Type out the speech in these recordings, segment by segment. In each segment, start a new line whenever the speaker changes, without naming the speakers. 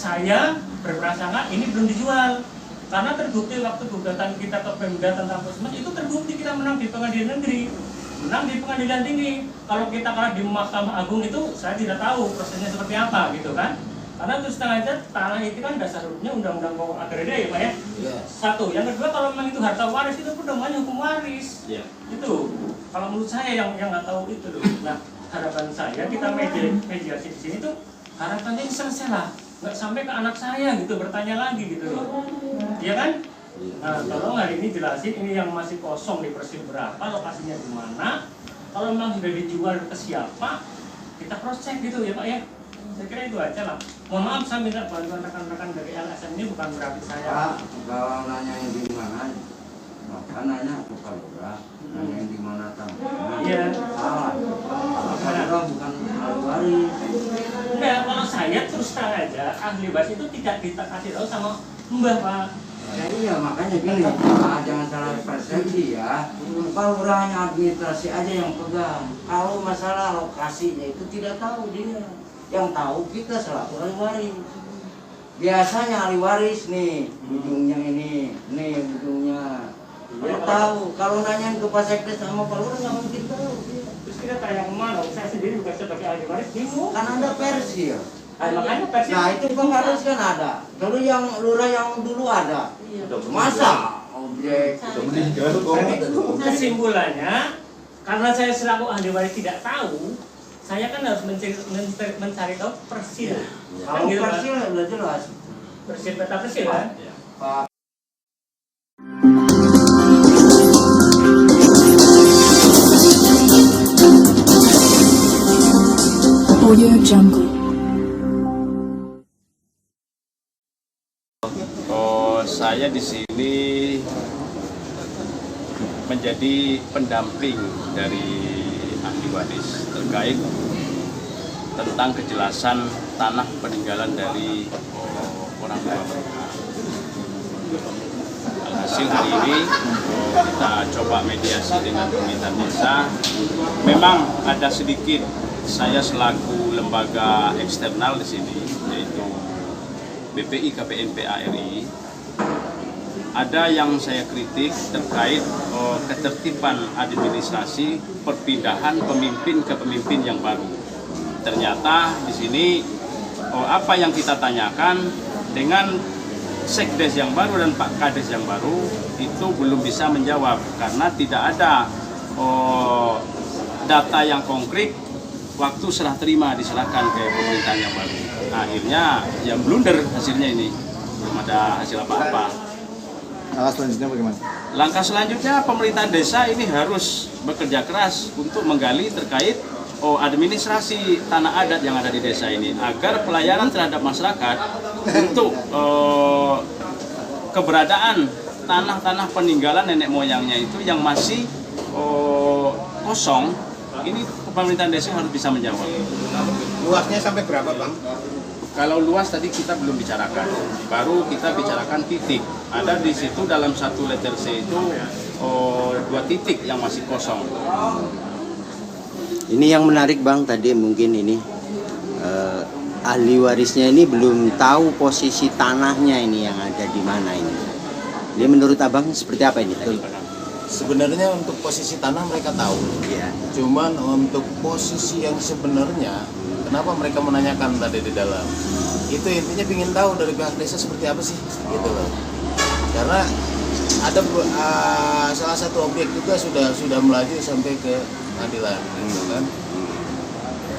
saya berprasangka ini belum dijual. Karena terbukti waktu gugatan kita ke Pemda tentang Puskesmas itu terbukti kita menang di pengadilan negeri, menang di pengadilan tinggi. Kalau kita kalah di Mahkamah Agung itu saya tidak tahu prosesnya seperti apa gitu kan. Karena terus terang aja tanah itu kan dasar hukumnya Undang-Undang Pokok Agraria ya Pak ya. Satu, yang kedua kalau memang itu harta waris itu pun namanya hukum waris. Itu kalau menurut saya yang nggak tahu itu loh. Nah harapan saya kita mediasi di sini tuh harapannya ini selesai lah. Nggak sampai ke anak saya gitu bertanya lagi gitu loh, iya kan? Nah tolong hari ini jelasin ini yang masih kosong di Persil berapa, lokasinya di mana, kalau memang sudah dijual ke siapa, kita cross check gitu ya Pak ya. Saya kira itu aja lah. Mohon maaf saya minta bantuan rekan-rekan dari LSM ini bukan berarti saya.
Pak, kalau nanya yang di mana, maka nanya ke Pak Lurah, nanya yang di mana tambahnya.
Iya.
Salah. Pak Lurah bukan ahli waris.
Enggak, kalau saya terus terang aja ahli waris itu tidak kita kasih tahu sama Mbah Pak.
Ya iya makanya gini Pak, jangan salah persepsi ya. Pak Lurahnya administrasi aja yang pegang. Kalau masalah lokasinya itu tidak tahu dia. Yang tahu kita selaku ahli waris. Biasanya ahli waris nih, ujungnya ini, nih ujungnya. Dia tahu. Kalau nanyain ke Pak Sekdes sama Pak Lurah nggak mungkin tahu.
Terus kita tanya kemana? Saya sendiri juga sebagai ahli waris bingung.
Kan ada versi ya.
Makanya versi.
Nah itu pengurus kan ada. Dulu yang lurah yang dulu ada. Masa objek
Kesimpulannya, karena saya selaku ahli waris tidak tahu, saya kan harus mencari tahu persil.
Kalau
Kan gitu, Pak?
persil udah jelas.
Persil peta persil kan?
Pak.
Audio Jungle.
Saya di sini menjadi pendamping dari ahli waris terkait tentang kejelasan tanah peninggalan dari orang tua mereka. Alhasil hari ini kita coba mediasi dengan pemerintah desa. Memang ada sedikit saya selaku lembaga eksternal di sini, yaitu BPI KPNP ARI, ada yang saya kritik terkait ketertiban administrasi perpindahan pemimpin ke pemimpin yang baru. Ternyata di sini apa yang kita tanyakan dengan Sekdes yang baru dan Pak Kades yang baru itu belum bisa menjawab karena tidak ada data yang konkret waktu serah terima diserahkan ke pemerintahan yang baru. Akhirnya yang blunder hasilnya ini, belum ada hasil apa-apa.
Langkah selanjutnya bagaimana?
Langkah selanjutnya pemerintah desa ini harus bekerja keras untuk menggali terkait administrasi tanah adat yang ada di desa ini agar pelayanan terhadap masyarakat untuk keberadaan tanah-tanah peninggalan nenek moyangnya itu yang masih kosong, ini pemerintahan desa harus bisa menjawab.
Luasnya sampai berapa Bang?
Kalau luas tadi kita belum bicarakan, baru kita bicarakan titik. Ada di situ dalam satu letter C itu 2 titik yang masih kosong.
Ini yang menarik Bang, tadi mungkin ini ahli warisnya ini belum tahu posisi tanahnya ini yang ada di mana ini. Ini menurut Abang seperti apa ini tadi?
Sebenarnya untuk posisi tanah mereka tahu,
Ya.
cuman untuk posisi yang sebenarnya, kenapa mereka menanyakan tadi di dalam? Itu intinya ingin tahu dari pihak desa seperti apa sih, gitu loh. Karena ada salah satu objek juga sudah melaju sampai ke pengadilan, gitu kan?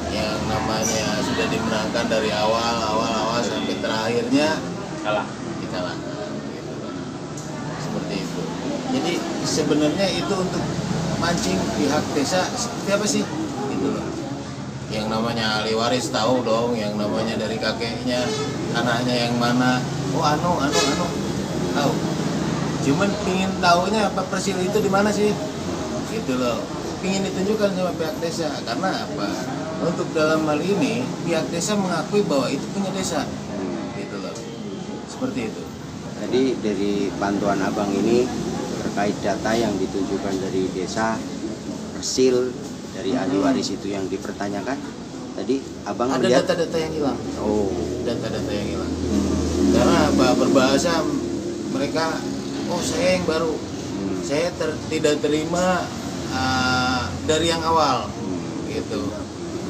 Yang namanya sudah dimenangkan dari awal sampai terakhirnya dikalahkan, gitu kan? Seperti itu. Jadi sebenarnya itu untuk mancing pihak desa seperti apa sih, gitu loh. Yang namanya ahli waris tahu dong, yang namanya dari kakeknya, anaknya yang mana, anu tahu. Cuman pingin tahunya apa persil itu di mana sih, gitu loh. Pingin ditunjukkan sama pihak desa, karena apa? Untuk dalam hal ini pihak desa mengakui bahwa itu punya desa, gitu loh. Seperti itu.
Tadi dari bantuan Abang ini terkait data yang ditunjukkan dari desa, persil dari ahli waris itu yang dipertanyakan. Tadi Abang
Ada
lihat
data-data yang hilang.
oh,
data-data yang hilang. Karena apa? Berbahasa mereka, oh saya yang baru, saya tidak terima dari yang awal, gitu.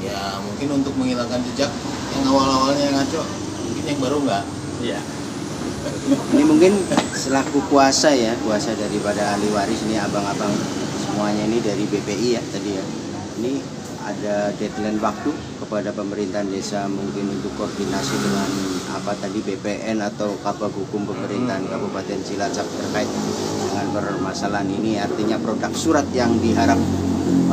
Ya mungkin untuk menghilangkan jejak yang awal-awalnya yang ngaco, mungkin yang baru enggak.
Iya.
Ini mungkin selaku kuasa ya, kuasa daripada ahli waris ini abang-abang semuanya ini dari BPI ya tadi ya. Ini ada deadline waktu kepada pemerintahan desa mungkin untuk koordinasi dengan apa tadi BPN atau Kabag Hukum Pemerintahan Kabupaten Cilacap terkait dengan permasalahan ini, artinya produk surat yang diharap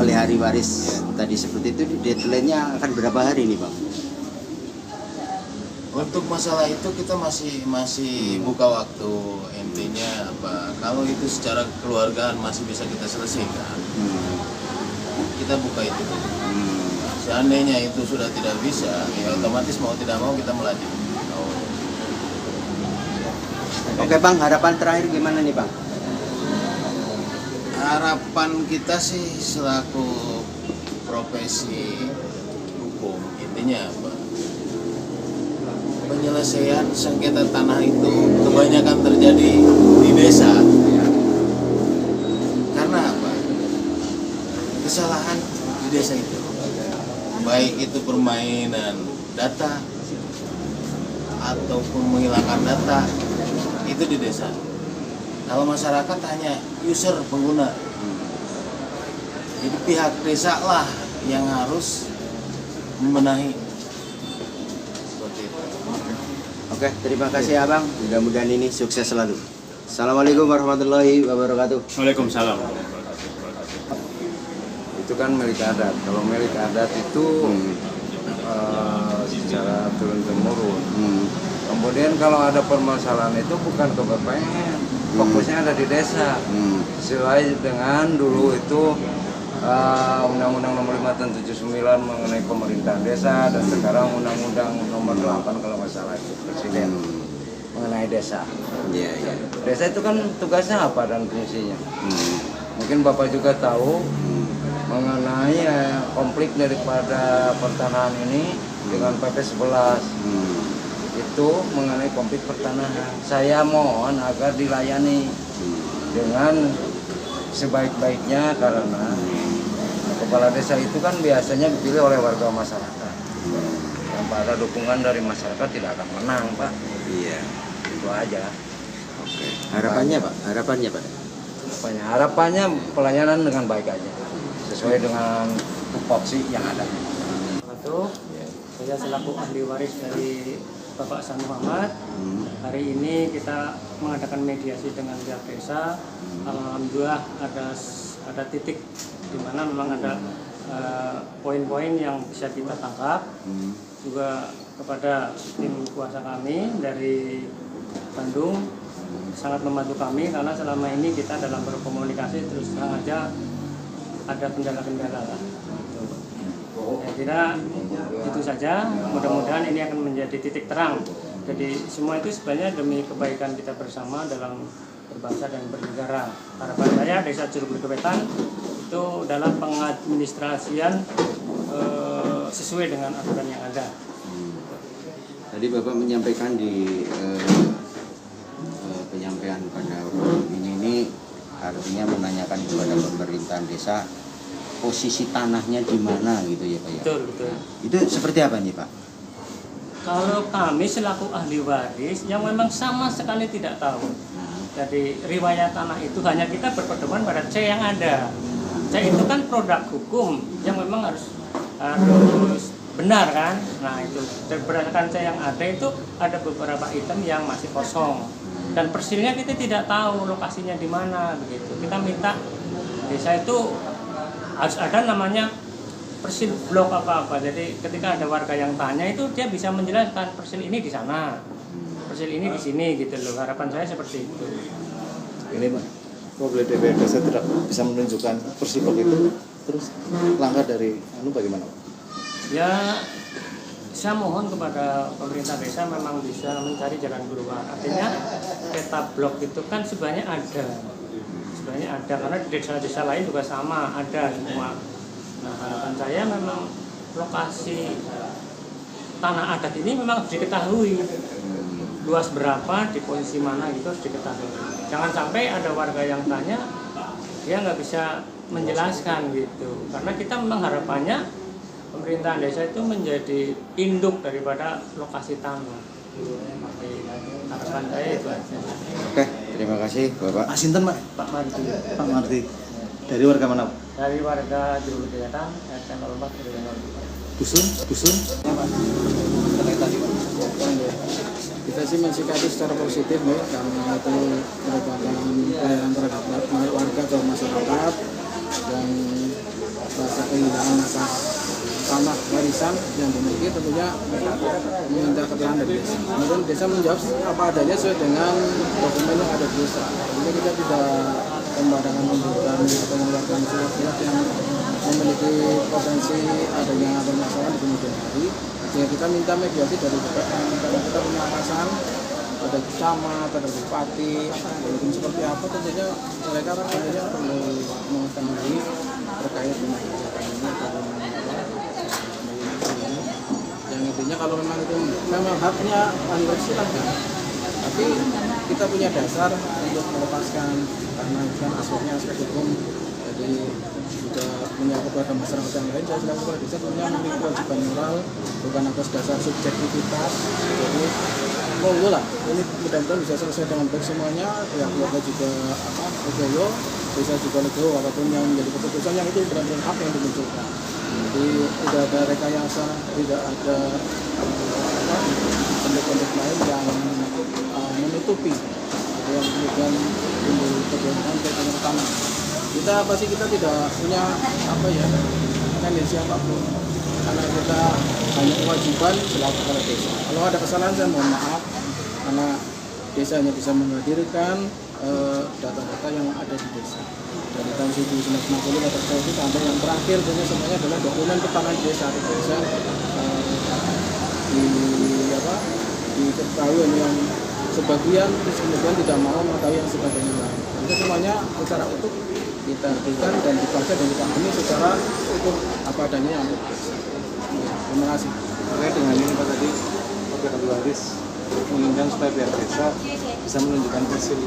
oleh ahli waris tadi seperti itu, deadline-nya akan berapa hari ini Bang?
Untuk masalah itu kita masih buka waktu. Intinya apa? Kalau itu secara keluargaan masih bisa kita selesaikan, kita buka itu. Seandainya itu sudah tidak bisa, ya otomatis mau tidak mau kita melanjutkan.
Oke Bang, harapan terakhir gimana nih Bang?
Harapan kita sih selaku profesi hukum, intinya apa? Penyelesaian sengketa tanah itu kebanyakan terjadi di desa. Karena apa? Kesalahan di desa itu, baik itu permainan data ataupun menghilangkan data, itu di desa. Kalau masyarakat hanya user pengguna, jadi pihak desa lah yang harus membenahi. Seperti itu.
Oke, terima kasih Abang. Mudah-mudahan ini sukses selalu. Assalamualaikum warahmatullahi wabarakatuh.
Waalaikumsalam.
Itu kan milik adat. Kalau milik adat itu secara turun-temurun. Kemudian kalau ada permasalahan itu bukan ke BPN, fokusnya ada di desa. Selain dengan dulu itu Undang-Undang Nomor 5 Tahun 79 mengenai pemerintahan desa, dan sekarang Undang-Undang Nomor 8 kalau nggak salah itu Presiden mengenai desa.
Iya, iya.
Desa itu kan tugasnya apa dan fungsinya? Mungkin Bapak juga tahu mengenai konflik daripada pertanahan ini dengan PP 11 itu mengenai konflik pertanahan. Saya mohon agar dilayani dengan sebaik-baiknya, karena kepala desa itu kan biasanya dipilih oleh warga masyarakat. Tanpa ada dukungan dari masyarakat tidak akan menang, Pak.
Iya.
Itu aja.
Oke. Harapannya Pak? Harapannya Pak?
Harapannya pelayanan dengan baik aja, sesuai dengan tupoksi yang ada.
Saya selaku ahli waris dari Bapak San Muhammad. Hari ini kita mengadakan mediasi dengan pihak desa. Alhamdulillah ada titik di mana memang ada poin-poin yang bisa kita tangkap. Juga kepada tim kuasa kami dari Bandung sangat membantu kami, karena selama ini kita dalam berkomunikasi terus terang aja ada kendala-kendala lah. Saya kira itu saja. Mudah-mudahan ini akan menjadi titik terang. Jadi semua itu sebenarnya demi kebaikan kita bersama dalam berbangsa dan bernegara. Harapan saya Desa Curug Wetan itu dalam pengadministrasian sesuai dengan aturan yang ada.
Tadi Bapak menyampaikan di penyampaian pada forum ini artinya menanyakan kepada pemerintahan desa posisi tanahnya di mana gitu ya Pak ya.
Betul, betul.
Itu seperti apa nih Pak?
Kalau kami selaku ahli waris yang memang sama sekali tidak tahu. Jadi riwayat tanah itu hanya kita berpedoman pada C yang ada. C itu kan produk hukum yang memang harus benar kan. Nah itu berdasarkan C yang ada itu ada beberapa item yang masih kosong. Dan persilnya kita tidak tahu lokasinya di mana begitu. Kita minta desa itu harus ada namanya persil blok apa-apa. Jadi ketika ada warga yang tanya itu dia bisa menjelaskan persil ini di sana, persil ini di sini gitu loh. Harapan saya seperti itu.
Ini Pak, kalau DPR desa tidak bisa menunjukkan persil blok itu, terus langkah dari bagaimana Pak?
Ya saya mohon kepada pemerintah desa memang bisa mencari jalan keluar. Artinya peta blok itu kan sebenarnya ada. Sebenarnya ada, karena di desa-desa lain juga sama, ada semua. Nah harapan saya memang lokasi tanah adat ini memang harus diketahui luas berapa, di posisi mana gitu harus diketahui. Jangan sampai ada warga yang tanya dia nggak bisa menjelaskan gitu, karena kita memang harapannya pemerintahan desa itu menjadi induk daripada lokasi tanah. Jadi, harapan saya itu aja.
Oke, terima kasih Bapak.
Pak Sinten, Pak? Pak Marti. Dari warga mana, Pak?
Dari warga Juru Kegiatan RT 04
Dusun?
Kita sih mensikapi secara positif ya, karena itu merupakan pelayanan terhadap warga atau masyarakat yang rasa kehilangan atas tanah warisan yang dimiliki, tentunya meminta keterangan dari desa. Kemudian desa menjawab apa adanya sesuai dengan dokumen yang ada di desa. Jadi kita tidak sembarangan memberikan atau mengeluarkan surat-surat yang memiliki potensi adanya permasalahan di kemudian hari. Ya, kita minta mediasi dari BPN karena kita punya atasan, ada camat, ada bupati, walaupun seperti apa tentunya mereka rasanya perlu mengetahui terkait dengan kegiatan ini. Yang intinya kalau memang itu memang haknya ahli waris silahkan, tapi kita punya dasar untuk melepaskan karena itu kan aspek hukum, jadi juga punya kepada masyarakat yang lain. Saya selaku kepala desa punya memiliki kewajiban moral bukan atas dasar subjektivitas. Jadi monggo lah, ini mudah-mudahan bisa selesai dengan baik semuanya. Pihak keluarga juga legowo, desa juga legowo, apapun yang menjadi keputusan yang itu benar-benar hak yang dimunculkan. Jadi tidak ada rekayasa, tidak ada bentuk-bentuk lain yang menutupi yang kemudian timbul kebenaran dengan tanah. Kita pasti kita tidak punya tendensi apapun, karena kita hanya kewajiban selaku kepala desa. Kalau ada kesalahan saya mohon maaf, karena desa hanya bisa menghadirkan data-data yang ada di desa. Dari tahun 1960 itu sampai yang terakhir tentunya semuanya adalah dokumen pertanahan desa. Tidak bisa diketahui yang sebagian, terus kemudian tidak mau mengetahui yang sebagainya lain. Jadi semuanya secara utuh kita berikan dan dibaca dan dipahami secara utuh apa adanya yang ada di desa. Terima kasih.
Terkait dengan ini Pak tadi, Warga Ahli Waris mengundang supaya pihak desa bisa menunjukkan hasil.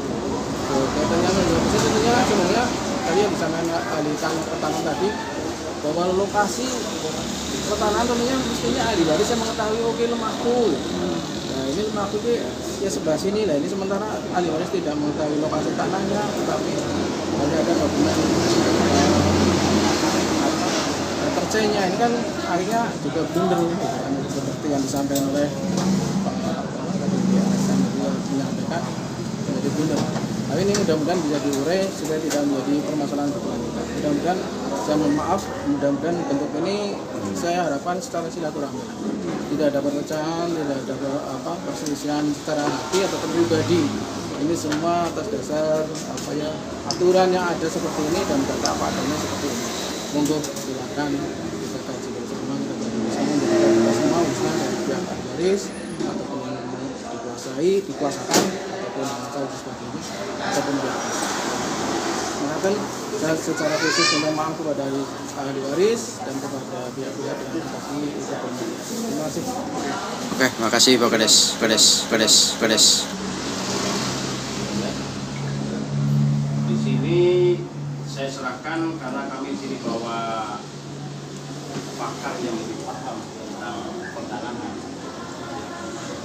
Kaitannya menunjukkan hasil tentunya sebenarnya tadi yang disampaikan ahli pertanahan tadi, bahwa lokasi pertanahan tentunya mestinya ahli waris yang mengetahui oke lemahku. Nah ini lemahku ini ya sebelah sini lah, ini sementara ahli waris tidak mengetahui lokasi tanahnya, tetapi hanya ada dokumen tercenya. Ini kan akhirnya juga blunder seperti yang disampaikan oleh Pak menyampaikan menjadi blunder. Tapi ini mudah-mudahan bisa diurai supaya tidak menjadi permasalahan berkelanjutan. Mudah-mudahan saya mohon maaf, mudah-mudahan bentuk ini saya harapkan secara silaturahmi. Tidak ada perpecahan, tidak ada perselisihan secara hati atau pribadi. Ini semua atas dasar aturan yang ada seperti ini dan data apa adanya seperti ini. Monggo silakan kita kaji bersama, kita bersama kita semua usaha dari pihak waris ataupun yang dikuasakan ataupun yang sebagainya ataupun pihak desa. Maka saya secara khusus minta maaf kepada ahli waris dan kepada pihak-pihak yang tadi ikut bermediasi. Terima kasih.
Oke, makasih Pak Kades.
Di sini saya serahkan karena kami di sini bawa pakar yang lebih paham tentang pertanahan.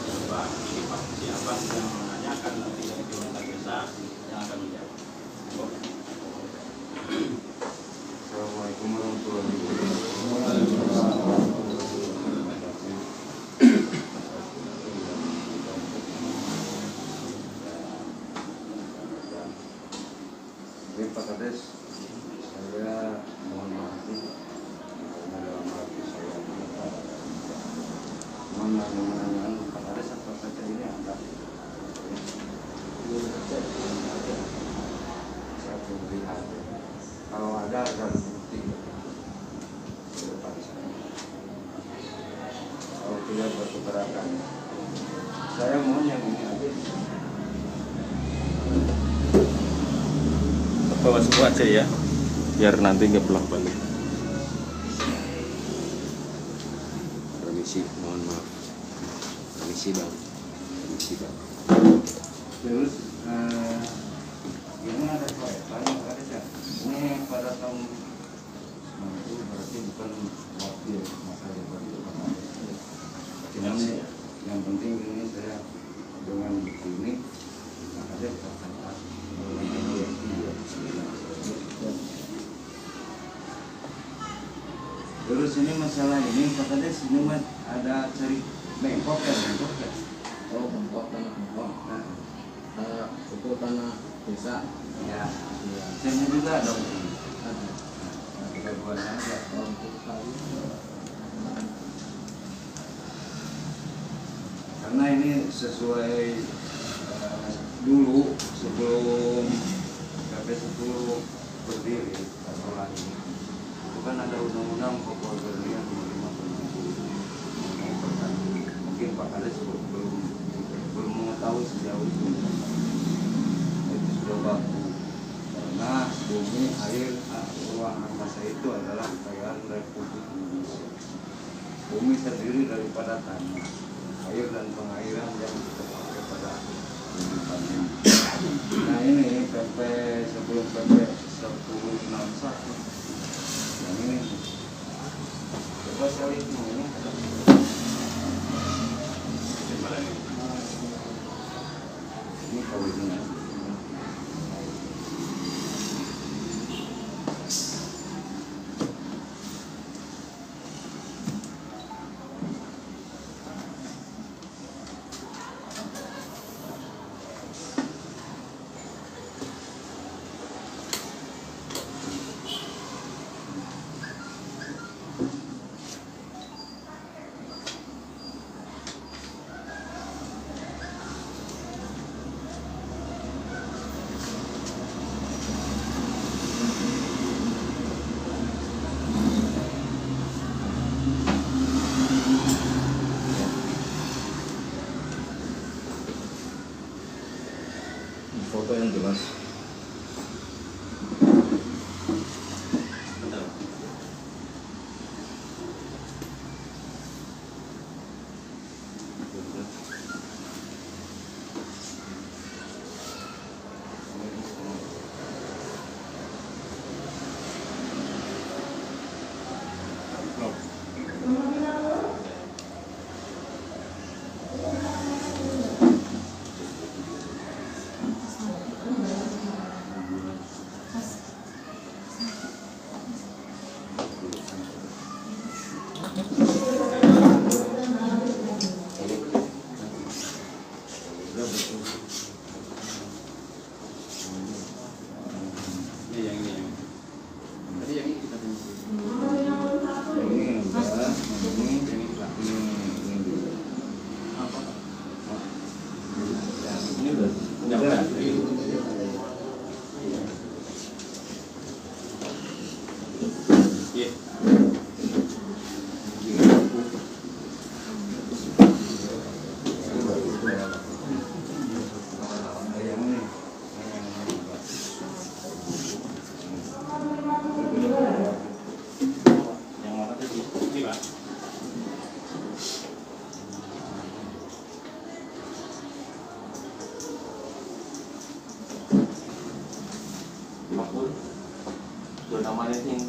Coba ini Pak siapa yang menanyakan nanti dari pemerintah desa yang akan menjawab.
Assalamualaikum warahmatullahi wabarakatuh. Pak Kades, saya mohon maaf karena dalam hati saya menanyakan Pak Kades apa saja ini ada. Saya belum lihat. Kalau ada bukti di depan saya. Kalau tidak berkeberatan, saya mohon yang ini aja.
Bawa semua aja ya, biar nanti nggak bolak balik.
Permisi, mohon maaf. Permisi bang.
Terus ini ada banyak ada ya. Ini pada tahun 90 berarti bukan waktu masa jabat itu kan ada. Cuman yang penting ini saya dengan buku ini ada kata-kata terus ini masalah ini Pak Kades ini ada cari bengkok ya.
Oh, bengkok tanah bengkok. Nah, itu tanah desa.
Ya,
Iya.
saya juga dong.
Ada.
Nah, 3 bulan aja.
Oh, untuk kali.
Karena ini sesuai dulu sebelum KP10 berdiri atau lagi itu kan ada undang-undang pokok agraria nomor 5 mungkin Pak Kades belum mengetahui sejauh itu sudah baku karena bumi air ruang angkasa itu adalah kekayaan Republik Indonesia. Bumi terdiri daripada tanah, air dan pengairan yang kita pakai pada kehidupannya. Nah ini PP sebelum PP 1061 yang ini coba saya lihat ini ini kawinnya.
Foto yang jelas. Namanya sing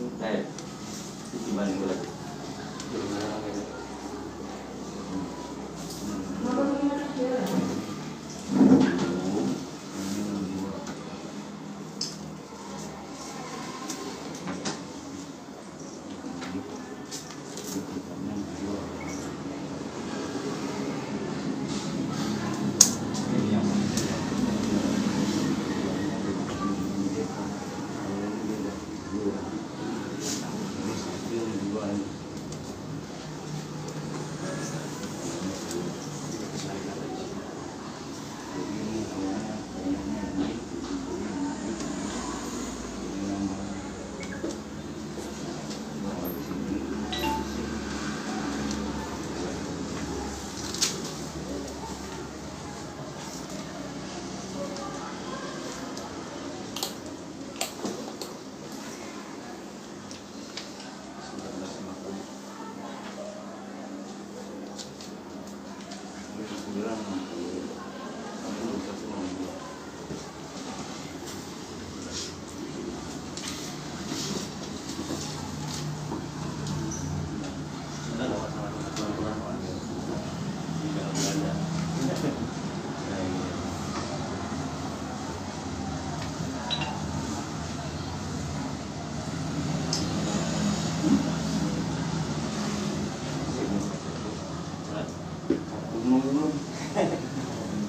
gimana gue lagi?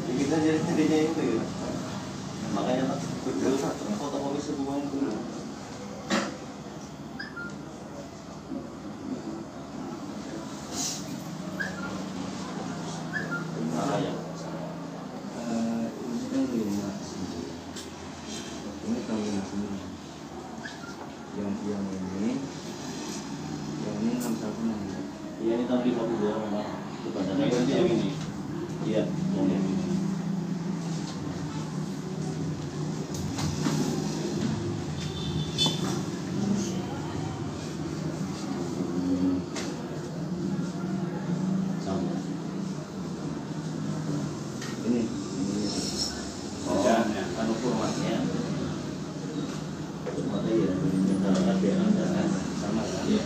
Kita jadi jadinya itu ya. Makanya tak betul satu fotokopi semuanya dulu. Mana ya?
Ini kan 5 ini tahun 59 yang ini 61.
Iya ini tahun 52 memang. Kebanyakan itu yang ini. Iya, yang ini. Sama.
Ini
Oh, anu formatnya. Formatnya ya, misalnya biar sama kan. Iya.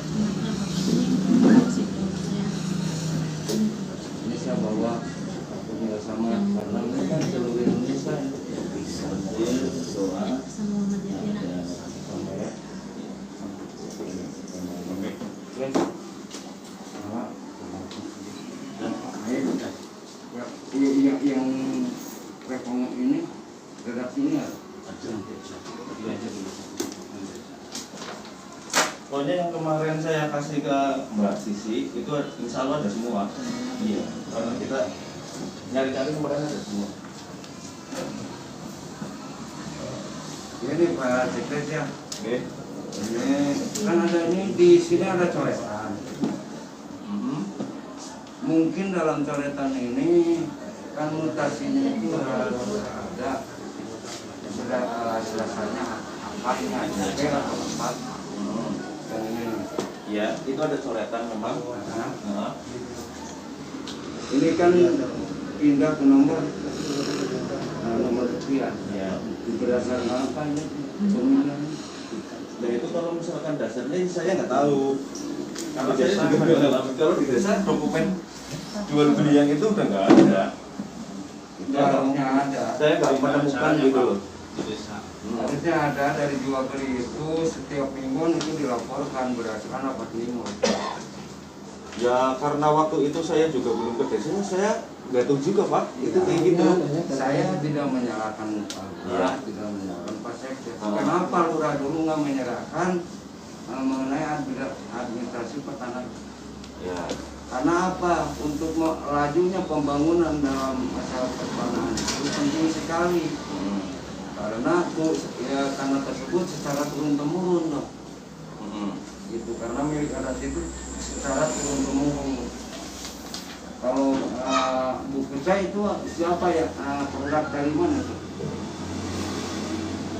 ini saya bawa tinggal sama karena ini kan seluruh Indonesia
Iya, doa.
sama ya. Terus sama yang rekomend ini redaksinya
Pokoknya yang kemarin saya kasih ke Mbak Sisi itu insya Allah ada semua. Iya, karena kita nyari-nyari kemarin ada semua.
ini Pak Sekres ya.
Oke.
Ini kan ada ini di sini ada coretan. Mungkin dalam coretan ini kan mutasinya itu harus ada sudah rasanya apanya JP atau apa. Dan ini
Ya, itu ada coretan memang. Nah,
ini kan pindah ke nomor sekian.
ya.
Berdasarkan apa ini pemilihan?
Dan itu kalau misalkan dasarnya saya nggak tahu. Kalau saya juga nggak tahu. Kalau di desa dokumen jual beli yang itu udah nggak ada.
Itu harusnya ada.
Saya nggak menemukan gitu loh.
Harusnya ada dari jual beli itu setiap minggu itu dilaporkan berdasarkan apa minggu.
Ya karena waktu itu saya juga belum ke desa, saya nggak tahu juga Pak. Itu kayak gitu.
Saya tidak menyalahkan Pak Lurah, tidak menyalahkan Pak Sekdes. Kenapa Lurah dulu nggak menyerahkan mengenai administrasi peternak?
Ya.
Karena apa? Untuk lajunya pembangunan dalam masalah pertanahan itu penting sekali. Karena karena tersebut secara turun temurun loh. Itu karena milik adat itu secara turun temurun. Kalau buku saya itu siapa ya produk dari mana tuh?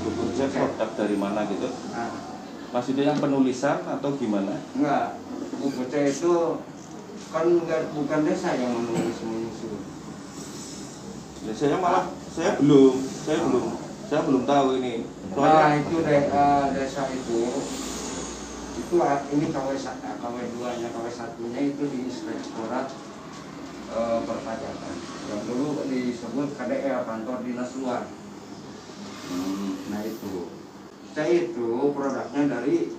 Buku saya produk dari mana gitu? Maksudnya yang penulisan atau gimana?
Enggak, buku saya itu kan bukan desa yang menulis menyusun.
Ya, saya belum tahu ini.
Nah itu desa itu ini KW2-nya, KW1-nya itu di Inspektorat Perpajakan yang dulu disebut KDR, Kantor Dinas Luar. Nah itu saya itu produknya dari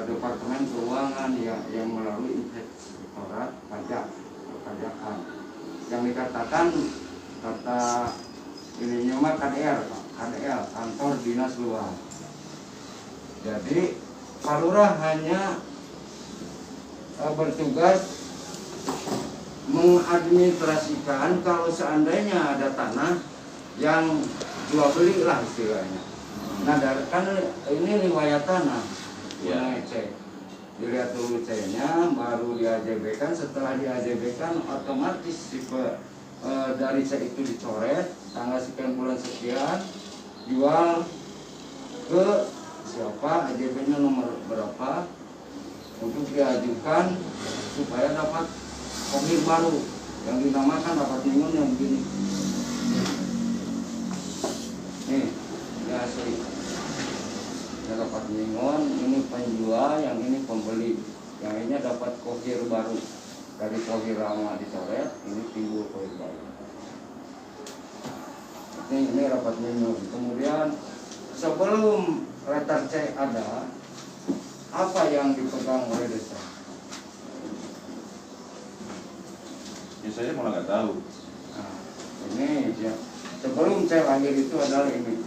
Departemen Keuangan yang melalui Inspektorat Perpajakan yang dikatakan kata ininya mah KDR, Kantor Dinas Luar. Jadi Pak Lurah hanya bertugas mengadministrasikan kalau seandainya ada tanah yang jual beli lah istilahnya. Nah kan ini riwayat tanah, cek. Dilihat dulu C-nya, baru di AJB-kan. Setelah di AJB-kan otomatis dari C itu dicoret tanggal sekian bulan sekian, jual ke siapa, AJB-nya nomor berapa, untuk diajukan supaya dapat kopi baru yang dinamakan dapat minum yang begini. Nih, ini asli. Ya dapat minum, ini penjual, yang ini pembeli, yang ini dapat kohir baru. Dari kohir lama dicoret, ini timbul kohir baru. Ini dapat minum. Kemudian sebelum letter C ada, apa yang dipegang oleh desa?
Ya saya malah nggak tahu.
Nah, ya. Sebelum saya lahir itu adalah ini.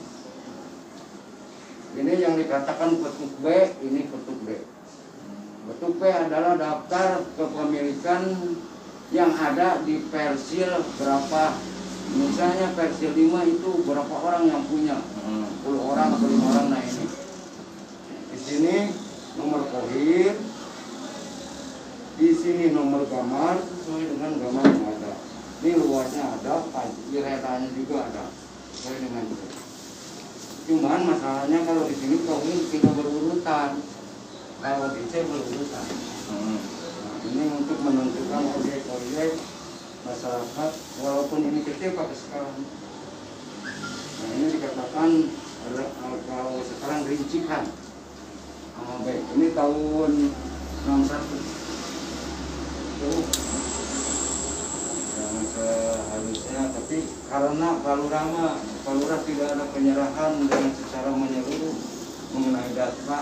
Ini yang dikatakan petuk B, ini petuk B. Petuk B adalah daftar kepemilikan yang ada di Persil berapa. Misalnya Persil 5 itu berapa orang yang punya? 10 orang atau 5 orang, nah ini. Di sini nomor kohir, di sini nomor kamar sesuai dengan kamar yang ada. Ini luasnya ada, iretanya juga ada sesuai dengan itu. Cuman masalahnya kalau di sini kohir tidak berurutan, kalau di C berurutan. Nah, ini untuk menentukan objek-objek masyarakat, walaupun ini kecil pakai sekarang. Nah ini dikatakan kalau sekarang rincikan. Baik, ini tahun 61. Jangan seharusnya, tapi karena Palura tidak ada penyerahan dengan secara menyeluruh mengenai data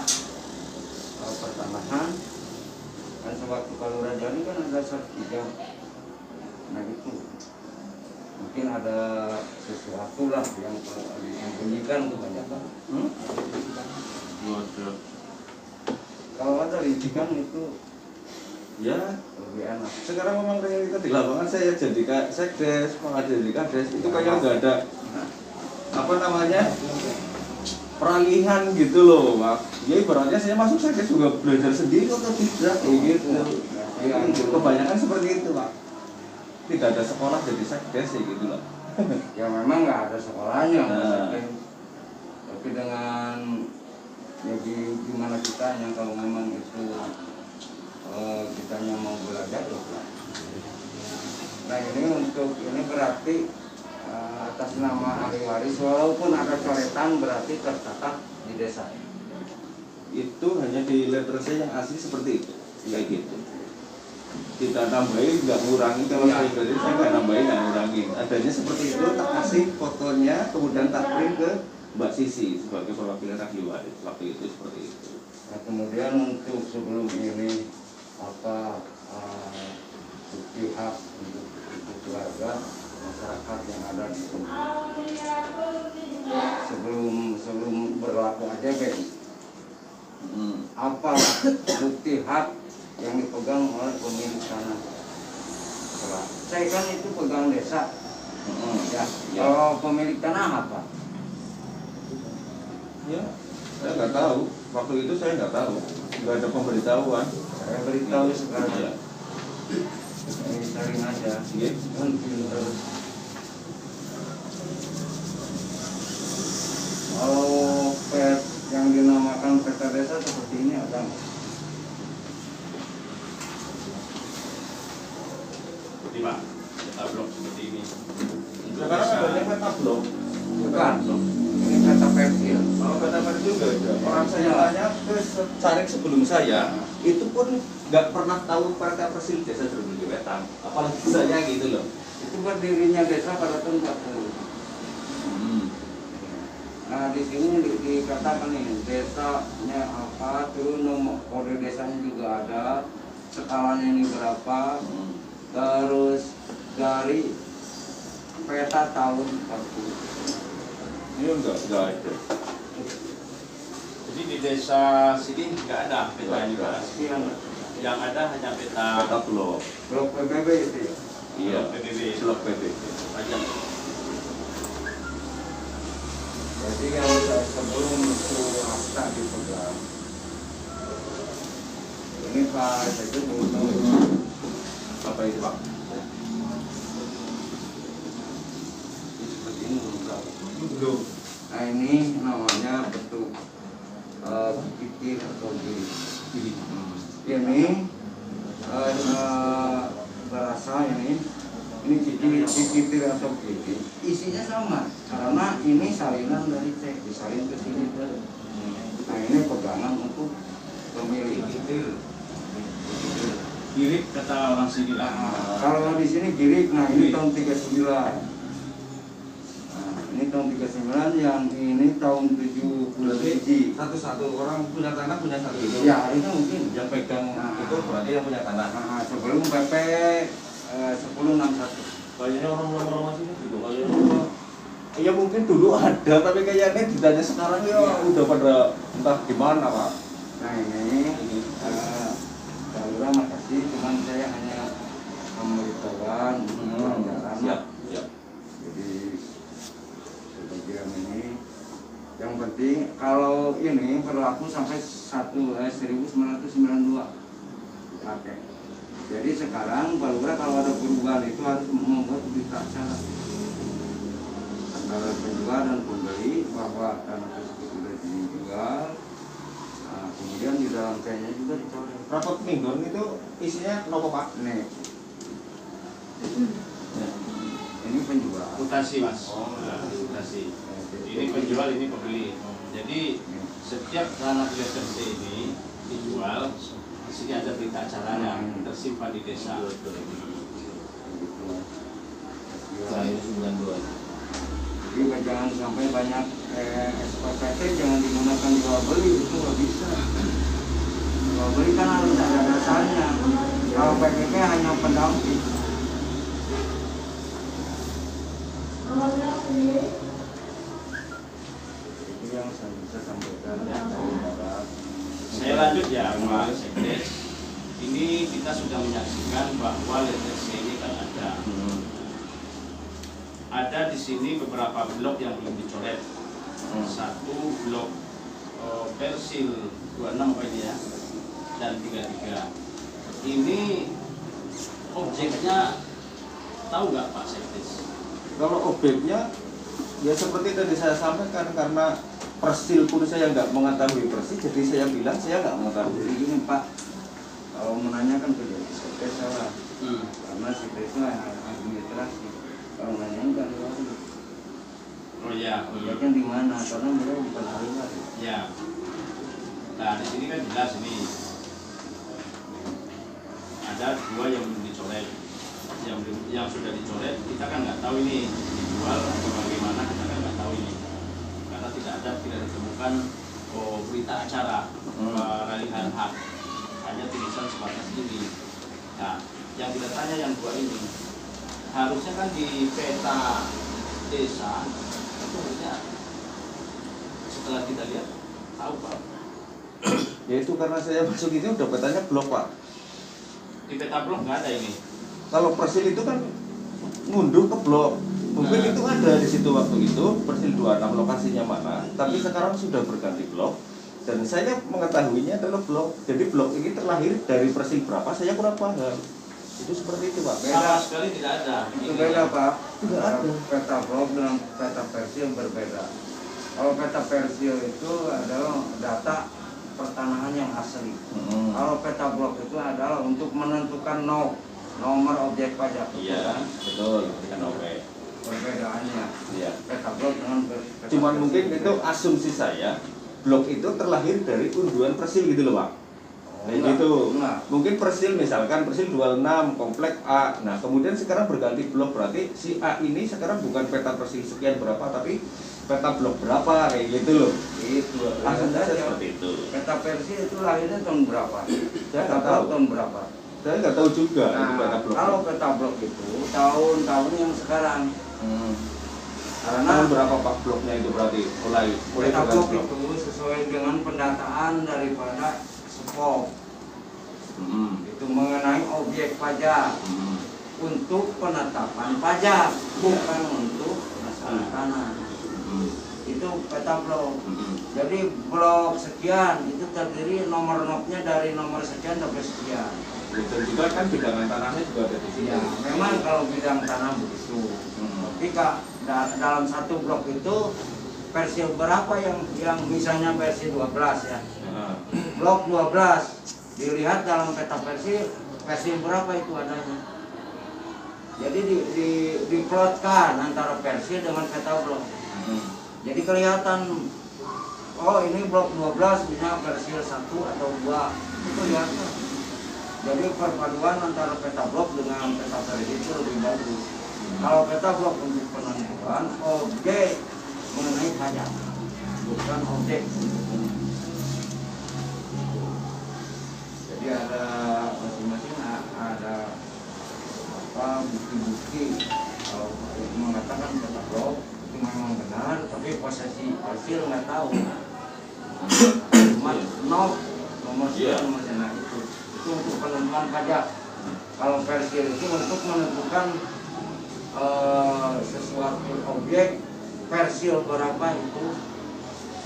pertanahan, dan sewaktu Palura jadi kan ada sertifikat. Nah itu mungkin ada sesuatu lah yang disembunyikan kebanyakan. Kalau ada rincikan itu
Ya,
lebih enak.
sekarang memang realita di lapangan saya jadi sekdes, jadi kades itu kayak nggak ada apa namanya peralihan gitu loh, Pak. Ya ibaratnya saya masuk sekdes juga belajar sendiri atau tidak, kayak gitu. Ya, kebanyakan seperti itu, Pak. Tidak ada sekolah jadi sekdes ya gitu loh.
Ya memang nggak ada sekolahnya,
Nah.
tapi dengan ya gimana kitanya kalau memang itu kitanya mau belajar ya. Nah ini berarti atas nama ahli waris, walaupun ada coretan berarti tercatat di desa.
Itu hanya di letternya yang asli seperti itu, kayak gitu. Kita tambahin, nggak ngurangi. Kalau saya berarti saya nggak nambahin, nggak ngurangin. Adanya seperti itu, tak kasih fotonya, kemudian tak print ke Mbak Sisi sebagai perwakilan ahli waris. Waktu itu seperti itu.
Nah, kemudian untuk sebelum ini bukti hak untuk keluarga masyarakat yang ada di sini. Sebelum berlaku aja apa bukti hak yang dipegang oleh pemilik tanah? Saya kan itu pegang desa. Ya. Kalau pemilik tanah apa?
Ya, saya nggak tahu. Waktu itu saya nggak tahu, nggak ada pemberitahuan.
Saya beritahu sekarang.
Ya.
Ini saling aja.
Iya.
Terus. Kalau pet yang dinamakan peta desa seperti ini ada nggak?
Seperti Pak, peta blok seperti ini.
Sekarang adanya peta blok.
Bukan. Ini peta persil.
Kalau peta persil nggak ada. Orang saya tanya ke cari sebelum saya, itu pun nggak pernah tahu peta persil desa Jeruk Wetan. Apalagi saya gitu loh.
Itu berdirinya desa pada tahun 40. Nah di sini dikatakan nih desanya apa, terus nomor kode desanya juga ada, skalanya ini berapa, terus dari peta tahun 40.
Ini nggak ada.
Jadi di desa sini nggak ada peta ini Pak. Yang ada hanya peta
Blok.
Blok PBB itu ya?
Iya.
PBB.
Blok PBB.
Aja.
Jadi yang sebelum itu akta dipegang, ini Pak saya itu belum tahu
Apa itu Pak?
seperti ini belum tahu.
Belum.
Nah ini namanya bentuk kitir atau giri. Ini berasa ini kitir atau giri. Isinya sama karena ini salinan dari cek disalin ke sini. Nah ini pegangan untuk pemilik kitir.
Girik kata orang sini lah.
Kalau di sini girik, nah ini tahun 39. Ini tahun 39, yang ini tahun 77.
Satu-satu orang punya tanah punya satu itu.
Ya, itu mungkin.
Yang pegang itu berarti yang punya tanah.
Nah, sebelum PP 1061.
Kayaknya orang-orang sini gitu. Kayaknya Ya mungkin dulu ada, tapi kayaknya ditanya sekarang ya udah pada entah gimana Pak.
Nah ini Pak makasih, cuman saya hanya memberitahukan pelajaran.
Siap, siap.
Jadi sebagian ini yang penting kalau ini berlaku sampai 1992 dipakai. Jadi sekarang Pak Lurah kalau ada perubahan itu harus membuat berita acara antara penjual dan pembeli bahwa tanah tersebut sudah dijual. Nah, kemudian di dalam kayaknya juga dicoret.
Rapot mingguan itu isinya nopo Pak?
Nih, ini penjual.
Mutasi Mas. Mutasi. Ini penjual, ini pembeli. Jadi setiap tanah letter C ini dijual, di sini ada berita acaranya tersimpan di desa.
Jadi jangan sampai banyak SPPT, jangan digunakan jual beli, itu nggak bisa. Jual beli kan harus ada dasarnya. Kalau PPP hanya pendamping. Itu yang saya bisa sampaikan.
Saya lanjut ya Pak Sekdes. Ini kita sudah menyaksikan bahwa letter C ini kan ada. Ada di sini beberapa blok yang belum dicoret. Satu blok Persil 26 apa ini ya, dan 33. Ini objeknya tahu nggak Pak Sekdes?
Kalau objeknya ya seperti tadi saya sampaikan, karena persil pun saya nggak mengetahui persis, jadi saya bilang saya nggak mengetahui.
Jadi gini Pak, kalau menanyakan ke dia, saya salah. Karena si itu administrasi. Kalau nanyain kan lagi.
Oh ya,
Objeknya di mana? Karena beliau bukan ahli waris.
ya. Nah di sini kan jelas ini ada dua yang belum dicoret. Yang sudah dicoret kita kan nggak tahu ini dijual atau bagaimana, kita kan nggak tahu ini karena tidak ditemukan berita acara peralihan hak, hanya tulisan sebatas ini. Nah yang kita tanya yang dua ini harusnya kan di peta desa itu harusnya setelah kita lihat tahu Pak.
Ya itu karena saya masuk itu udah petanya blok Pak.
Di peta blok nggak ada ini.
Kalau persil itu kan ngunduh ke blok. Mungkin itu ada di situ waktu itu persil 26 lokasinya mana. Tapi sekarang sudah berganti blok. Dan saya mengetahuinya adalah blok. Jadi blok ini terlahir dari persil berapa saya kurang paham. Itu seperti itu Pak.
Sama sekali tidak ada.
Itu beda Pak.
Tidak ada.
Peta blok dengan peta persil berbeda. Kalau peta persil itu adalah data pertanahan yang asli. Kalau peta blok itu adalah untuk menentukan nomor objek pajak.
Iya, betul. Kan oke.
Perbedaannya.
Iya.
Peta blok dengan peta
Cuman
persil.
mungkin itu asumsi saya, blok itu terlahir dari unduhan persil gitu loh Pak. Kayak
Enggak,
gitu.
enggak.
Mungkin persil misalkan persil 26 komplek A. Nah, kemudian sekarang berganti blok, berarti si A ini sekarang bukan peta persil sekian berapa, tapi peta blok berapa kayak gitu loh.
Itu.
Asumsi saya
Ada
seperti itu.
peta persil itu lahirnya tahun berapa?
Saya nggak
Peta blok
tahu.
tahun berapa?
Saya nggak tahu juga itu
Nah,
peta blok.
kalau peta blok itu tahun-tahun yang sekarang. Karena
Tahun berapa Pak bloknya itu berarti mulai
peta
dengan
blok itu sesuai dengan pendataan daripada SPOK. Itu mengenai objek pajak untuk penetapan pajak, bukan untuk masalah tanah. Itu peta blok. Jadi blok sekian itu terdiri nomor nopnya dari nomor sekian sampai sekian.
Dan juga kan bidangan tanahnya juga ada di sini.
Ya, memang kalau bidang tanah begitu. Tapi dalam satu blok itu persil berapa yang misalnya persil 12 ya. Blok 12 dilihat dalam peta persil berapa itu adanya. Jadi diplotkan antara persil dengan peta blok. Jadi kelihatan oh ini blok 12 misalnya persil 1 atau 2 itu kelihatan. Jadi perpaduan antara peta blok dengan peta persil itu lebih bagus. Kalau peta blok untuk penentuan objek mengenai pajak, bukan objek. Jadi ada masing-masing ada bukti-bukti kalau mengatakan peta blok itu memang tapi posisi persil nggak tahu. Cuma nomor sekian itu untuk penentuan pajak. Kalau persil itu untuk menentukan sesuatu objek persil berapa itu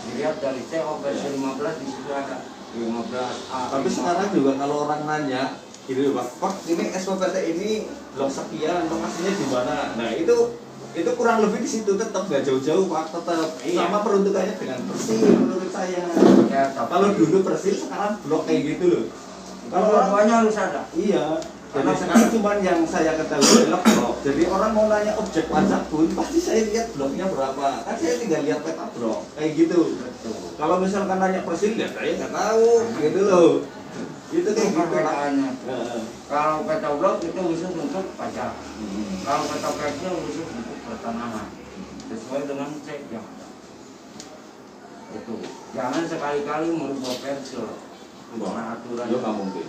dilihat dari CO persil 15 di situ ada 15A.
Tapi sekarang juga kalau orang nanya gitu Pak, ini SPPT ini blok sekian, lokasinya di mana? Nah itu kurang lebih di situ tetap nggak jauh-jauh Pak, tetap sama peruntukannya dengan persil menurut saya.
Ya,
Kalau dulu persil sekarang blok kayak gitu loh.
kalau dua-duanya harus ada.
Iya. Jadi sekarang cuma yang saya ketahui adalah blok. Jadi orang mau nanya objek pajak pun pasti saya lihat bloknya berapa. Kan saya tinggal lihat peta blok kayak gitu.
Betul.
Kalau misalkan nanya persil ya saya nggak tahu gitu loh. Itu kayak gitu
perbedaannya.
Heeh.
Kalau peta blok itu khusus untuk pajak. Kalau peta persil khusus untuk pertanahan. Sesuai dengan cek yang ada. Itu. Jangan sekali-kali merubah persil. Karena aturan.
Ya nggak mungkin.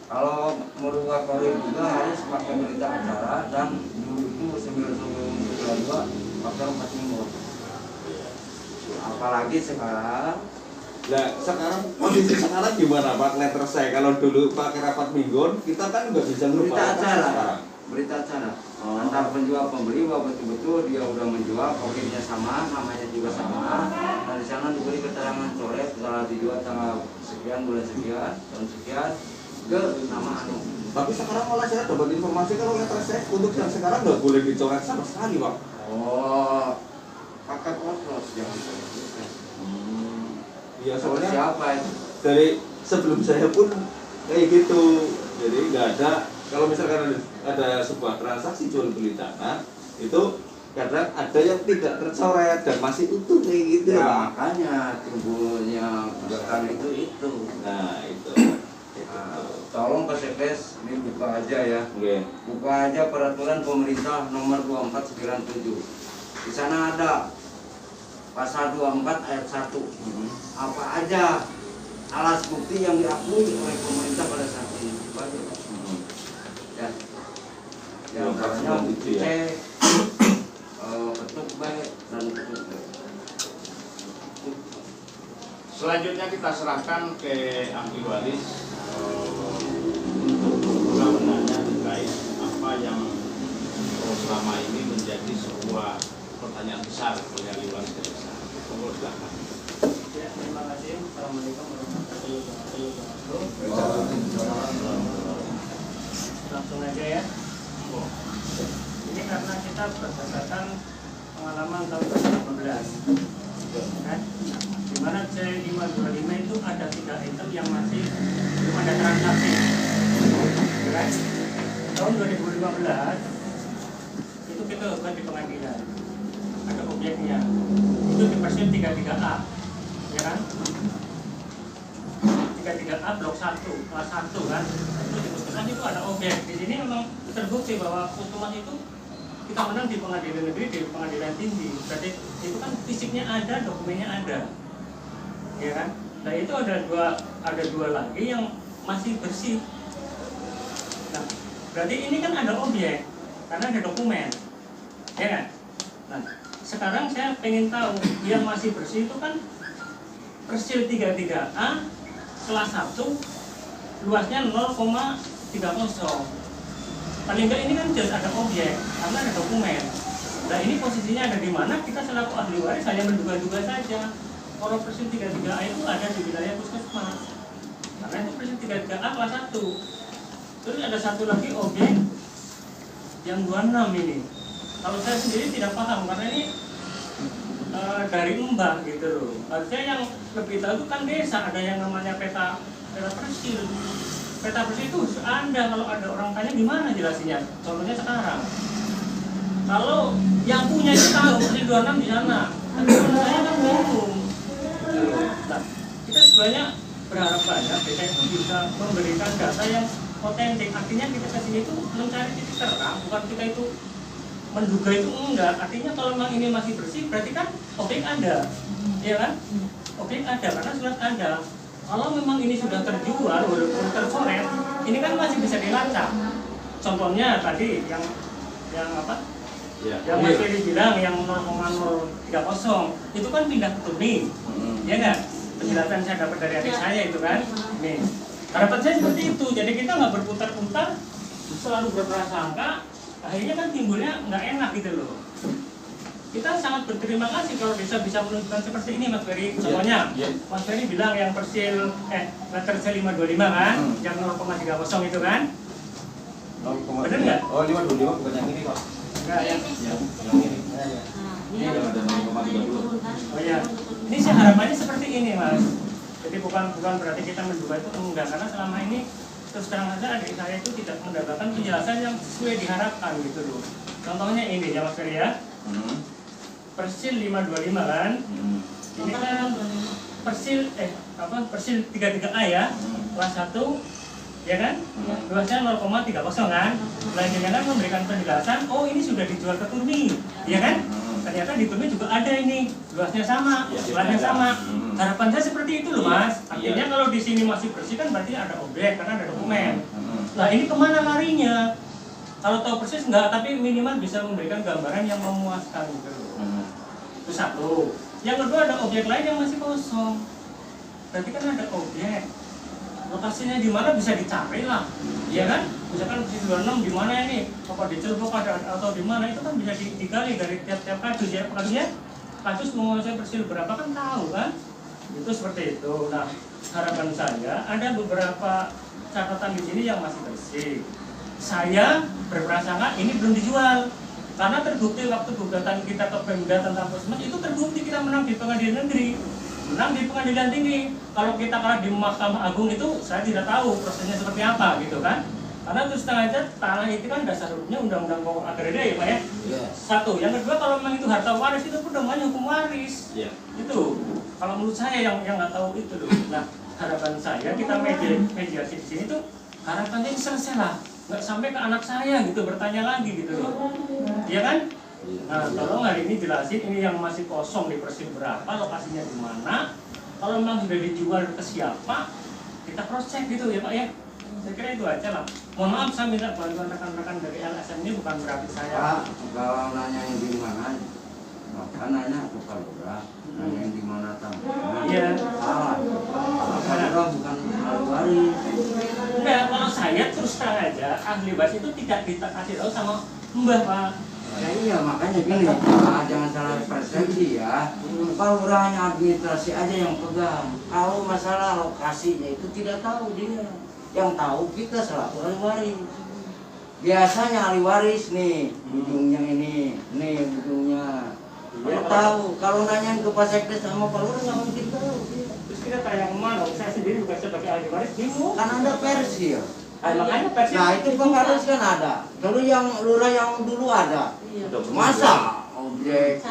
Kalau merubah kodim juga harus pakai berita acara dan dulu itu sebelum 92 pakai 4 minggu. Apalagi sekarang.
Nah sekarang kondisi sekarang gimana Pak? Letter saya kalau dulu pakai rapat mingguan kita kan nggak bisa
Berita
merubah
acara.
sekarang.
Berita acara. Antar penjual pembeli bahwa betul-betul dia udah menjual, kodenya sama, namanya juga sama. Dan di sana diberi keterangan coret setelah dijual tanggal sekian bulan sekian tahun sekian ke nama anu.
Tapi sekarang malah saya dapat informasi kalau letter saya untuk yang sekarang nggak boleh dicoret sama sekali Pak.
Oh, pakai polos yang dicoret.
Iya soalnya
Siapa itu?
dari sebelum saya pun kayak gitu. Jadi nggak ada, kalau misalkan ada sebuah transaksi jual beli tanah itu kadang ada yang tidak tercoret dan masih utuh kayak gitu
Ya,
Pak.
makanya timbulnya gugatan itu.
Nah itu.
Tolong Pak Sekdes dibuka aja ya.
Oke.
Buka aja peraturan pemerintah nomor 2497. Di sana ada pasal 24 ayat 1. Apa aja alas bukti yang diakui oleh pemerintah pada saat ini. Itu aja, Pak. Ya. Yang antaranya bukti C, ketuk B dan ketuk B.
Selanjutnya kita serahkan ke ahli waris untuk kewenangannya terkait apa yang selama ini menjadi sebuah pertanyaan besar bagi ahli waris desa. Monggo silakan.
Ya, terima kasih. Assalamualaikum warahmatullahi wabarakatuh. Langsung aja ya. Ini karena kita berdasarkan pengalaman tahun 2015, kan? Di mana C525 itu ada 3 item yang masih belum ada transaksi, kan? Tahun 2015 itu kita lakukan di pengadilan, ada objeknya, itu di persil 33A, ya kan? 33A blok 1, kelas 1 kan? Itu diputuskan itu ada objek. Di sini memang terbukti bahwa Putumas itu kita menang di pengadilan negeri, di pengadilan tinggi. Berarti itu kan fisiknya ada, dokumennya ada, ya kan? Nah itu ada dua lagi yang masih bersih. Nah berarti ini kan ada objek karena ada dokumen, ya kan? Nah sekarang saya pengen tahu yang masih bersih itu kan persil 33A kelas 1 luasnya 0,30. Paling enggak ini kan jelas ada objek karena ada dokumen. Nah ini posisinya ada di mana, kita selaku ahli waris hanya menduga-duga saja. Kalau persil 33A itu ada di wilayah puskesmas karena itu persil 33A kelas 1. Terus ada satu lagi objek yang 26 ini. Kalau saya sendiri tidak paham karena ini dari Mbah gitu loh. Harusnya yang lebih tahu itu kan desa, ada yang namanya peta persil. Peta persil itu Anda kalau ada orang tanya gimana jelasinnya? Contohnya sekarang. Kalau yang punya itu tahu persil 26 di sana, tapi kalau saya kan bingung. Nah, kita sebenarnya berharap banyak kita itu bisa memberikan data yang otentik. Artinya kita kesini itu mencari titik terang, bukan kita itu menduga itu enggak. Artinya kalau memang ini masih bersih, berarti kan objek ada, ya kan? Objek ada karena surat ada. Kalau memang ini sudah terjual walaupun tercoret, ini kan masih bisa dilacak. Contohnya tadi yang apa?
Ya.
Yang Mas Ferry bilang yang 0,030 itu kan pindah ke Turmi, ya nggak? Penjelasan saya dapat dari adik saya itu kan. Nih, harapan saya seperti itu. Jadi kita nggak berputar-putar, selalu berprasangka, akhirnya kan timbulnya nggak enak gitu loh. Kita sangat berterima kasih kalau bisa menunjukkan seperti ini Mas Ferry. Contohnya, Mas Ferry bilang yang persil letter C525 kan, yang 0,30 itu kan. Bener nggak?
Oh, 525 bukan yang ini Pak.
Enggak ya.
Yang ini. Ini yang ada 0,30.
Oh ya, ini sih harapannya seperti ini Mas. Jadi bukan berarti kita menduga itu enggak, karena selama ini terus terang saja adik saya itu tidak mendapatkan penjelasan yang sesuai diharapkan gitu loh. Contohnya ini ya Mas Ferry ya. Persil 525 kan. Ini kan persil persil 33A ya. Kelas 1 ya kan? Luasnya 0,30 kan. Selanjutnya kan memberikan penjelasan, oh ini sudah dijual ke Turmi, ya kan? Ternyata di Turmi juga ada ini, luasnya sama, luasnya sama. Harapan saya seperti itu loh Mas. Artinya kalau di sini masih bersih kan berarti ada objek karena ada dokumen. Nah ini kemana larinya? Kalau tahu persis enggak, tapi minimal bisa memberikan gambaran yang memuaskan gitu loh. Itu satu. Yang kedua ada objek lain yang masih kosong. Berarti kan ada objek. Lokasinya di mana bisa dicari lah, ya kan? Misalkan di 26 di mana ini? Apa di Cirebon atau di mana itu kan bisa digali dari tiap-tiap kasus ya. Maksudnya kasus menguasai persil berapa kan tahu kan? Itu seperti itu. Nah harapan saya ada beberapa catatan di sini yang masih bersih. Saya berprasangka ini belum dijual karena terbukti waktu gugatan kita ke Pemda tentang Puskesmas itu terbukti kita menang di pengadilan negeri, menang di pengadilan tinggi. Kalau kita kalah di Mahkamah Agung itu saya tidak tahu prosesnya seperti apa gitu kan. Karena terus terang aja tanah itu kan dasar hukumnya Undang-Undang Pokok Agraria ya Pak ya. Satu, yang kedua kalau memang itu harta waris itu pun namanya hukum waris. Itu kalau menurut saya yang nggak tahu itu loh. Nah harapan saya kita mediasi di sini tuh harapannya ini selesai lah. Nggak sampai ke anak saya gitu bertanya lagi gitu loh, iya kan? Nah tolong hari ini jelasin ini yang masih kosong di persil berapa, lokasinya di mana. Kalau memang sudah dijual ke siapa, kita cross check gitu ya Pak ya. Saya kira itu aja lah. Mohon maaf saya minta bantuan rekan-rekan dari LSM ini bukan berarti saya.
Pak, kalau nanya yang di mana, Bapak nanya ke Pak Lurah, nanya yang di mana tambahnya.
Iya.
Salah. Pak Lurah bukan ahli waris.
Enggak, kalau saya terus terang aja ahli waris itu tidak dikasih tahu sama Mbah Pak.
Ya iya makanya gini, Pak, jangan salah persepsi ya. Pak Lurahnya administrasi aja yang pegang. Kalau masalah lokasinya itu tidak tahu dia. Yang tahu kita selaku ahli waris. Biasanya ahli waris nih, ujungnya ini, nih ujungnya. Dia tahu. Kalau nanyain ke Pak Sekdes sama Pak Lurah nggak mungkin tahu.
Terus kita tanya kemana? Saya sendiri juga sebagai ahli waris bingung.
Kan ada persil.
Makanya persil.
Nah itu pengkades kan ada. Dulu yang lurah yang dulu ada. Masa objek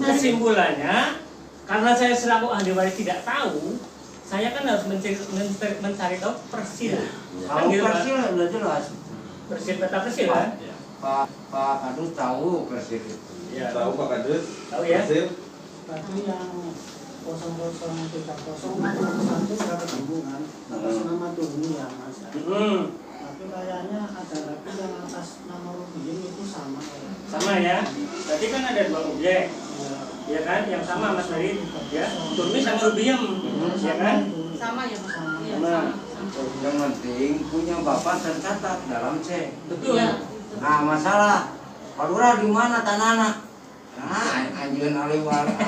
Kesimpulannya, karena saya selaku ahli waris tidak tahu, saya kan harus mencari tahu persil.
Kalau persil udah jelas.
Persil peta persil kan?
Pak Kadus tahu persil itu.
Iya.
Tahu Pak Kadus?
Tahu ya?
Tadi yang 0030 itu berapa tabungan atas nama Turmi ya Mas. Tapi kayaknya ada lagi yang atas nama Rubiem itu sama ya.
Sama ya. Berarti kan ada dua objek. Ya kan? Yang sama Mas Ferry ya. Turmi sama Rubiem. Ya kan?
Sama ya Mas. Iya,
Sama.
Yang penting punya bapak tercatat dalam C.
Betul.
Nah masalah Pak Lurah di mana tanahnya? Nah anjuran ahli waris.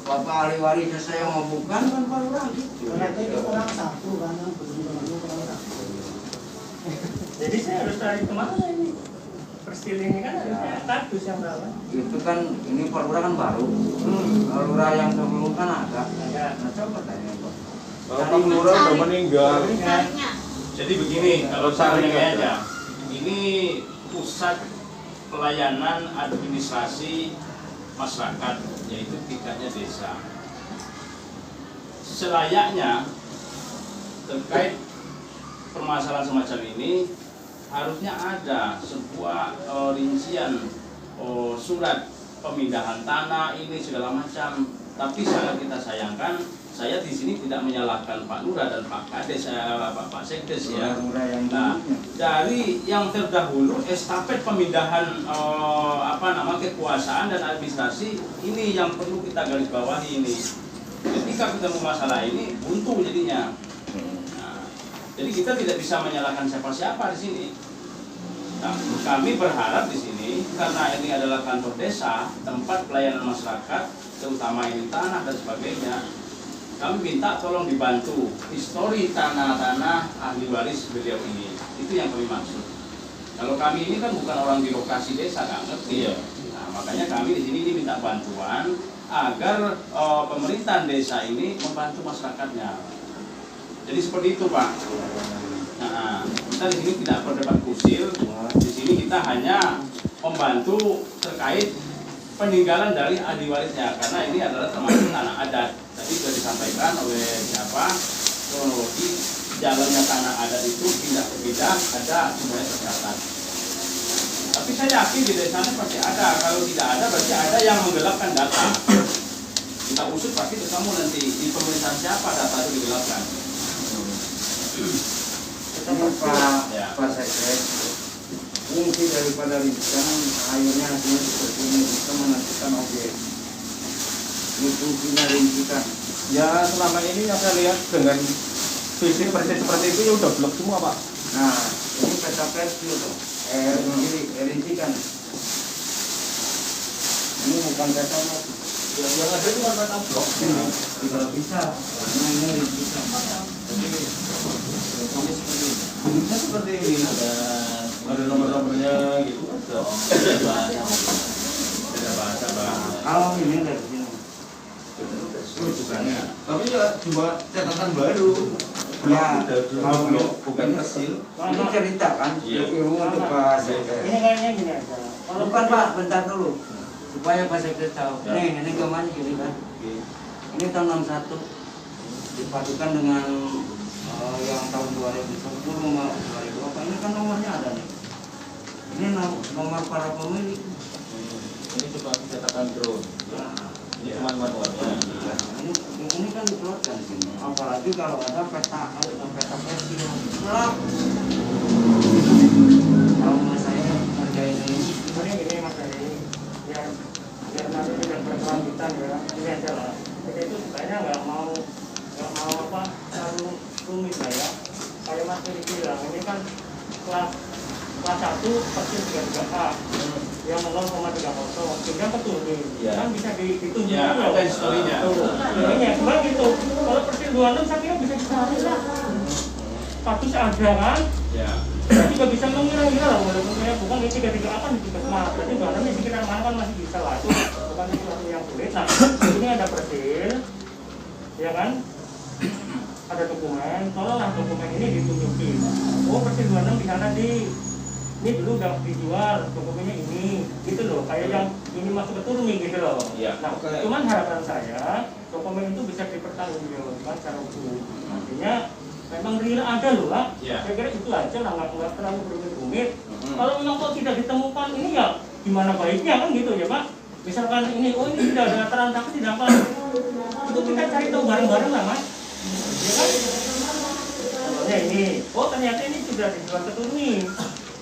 Bapak ahli warisnya saya mau bukan kan Pak Lurah gitu.
Berarti itu orang satu kan yang belum orang satu.
Jadi saya harus cari kemana ini? Persil ini kan harusnya status yang berapa?
Itu kan ini Pak Lurah kan baru. Pak Lurah yang sebelum kan ada. Nah coba tanya Pak.
Pak Lurah udah meninggal.
Jadi begini, kalau saya aja, ini pusat pelayanan administrasi masyarakat, yaitu tingkatnya desa. Selayaknya terkait permasalahan semacam ini harusnya ada sebuah rincian surat pemindahan tanah ini segala macam. Tapi sangat kita sayangkan saya di sini tidak menyalahkan Pak Lurah dan Pak Kades, Pak Sekdes ya. Nah, dari yang terdahulu estafet pemindahan kekuasaan dan administrasi ini yang perlu kita garis bawahi ini. Ketika ketemu masalah ini buntu jadinya. Nah, jadi kita tidak bisa menyalahkan siapa-siapa di sini. Nah, kami berharap di sini karena ini adalah kantor desa, tempat pelayanan masyarakat, terutama ini tanah dan sebagainya. Kami minta tolong dibantu histori tanah-tanah ahli waris beliau ini. Itu yang kami maksud. Kalau kami ini kan bukan orang birokrasi desa, nggak ngerti. Nah, makanya kami di sini minta bantuan agar pemerintahan desa ini membantu masyarakatnya. Jadi seperti itu, Pak. Nah, kita di sini tidak berdebat kusir. Di sini kita hanya membantu terkait peninggalan dari ahli warisnya, karena ini adalah termasuk tanah adat. Tadi sudah disampaikan oleh kronologi jalannya tanah adat itu pindah ke pindah ada semuanya tercatat. Tapi saya yakin di desanya pasti ada. Kalau tidak ada berarti ada yang menggelapkan data. Kita usut pasti ketemu nanti di pemerintahan siapa data itu digelapkan.
Pak Sekdes, fungsi daripada rintisan akhirnya hasilnya seperti ini bisa menentukan objek. Ini fungsinya rintikan.
Ya selama ini yang saya lihat dengan visi persis seperti itu ya udah blok semua Pak.
Nah, ini peta pensil tuh, rintikan. Ini bukan peta blok.
Yang ada cuma peta blok.
Tidak bisa, karena ini rintikan.
Bisa seperti ini ada nomor-nomornya gitu.
Tidak bahasa Bang.
Kalau ini dari sini.
Rujukannya.
Tapi ya cuma catatan baru.
Ya,
Kalau blok bukan kecil.
Ini cerita kan,
Iya.
ilmu untuk Pak Sekdes.
Ini kayaknya gini aja.
Bukan Pak, bentar dulu. Supaya Pak Sekdes tahu.
Ya.
Nih, ini gambarnya gini kan. Ini tahun 61 dipadukan dengan yang tahun 2010 sama 2000. Ini kan nomornya ada nih. Ini nomor para pemilik.
Ini cuma catatan drone.
Nah,
Ini cuma manualnya.
ini kan dikeluarkan di sini. Apalagi kalau ada peta pensil. Gelap. Kalau menurut saya ngerjain ini.
Ini Mas Heri, biar nanti tidak berkelanjutan ya. Ini aja lah. Kita itu sebenarnya nggak mau apa terlalu rumit lah ya. Kayak Mas Heri bilang, ini kan kelas 1 persis 33A yang 0,30 sehingga keturunin kan bisa ditunjukkan
Ya, ada historinya.
Ini ya, cuma gitu. Kalau persis 26 saya kira bisa dicari lah. Status ada kan?
Ya.
Kita juga bisa mengira-ngira lah, walaupun saya bukan ini 33A kan di Puskesmas. Berarti barangnya di sekitar mana kan masih bisa lah. Itu bukan sesuatu yang sulit. Nah, ini ada persil, ya kan? Ada dokumen, tolonglah dokumen ini ditunjukin. Oh, persil 26 di sana ini dulu udah dijual, dokumennya ini, gitu loh. Kayak yang ini masuk ke Turmi gitu loh.
Iya.
Nah, cuman harapan saya dokumen itu bisa dipertanggungjawabkan secara hukum. Artinya memang real ada loh lah.
Iya.
Saya kira itu aja lah, nggak terlalu rumit-rumit. Kalau memang kok tidak ditemukan ini ya gimana baiknya kan gitu ya Pak. Misalkan ini, oh ini tidak ada transaksi tidak apa, itu kita cari tahu bareng-bareng lah Mas. Ya kan? Contohnya ini, oh ternyata ini sudah dijual ke Turmi.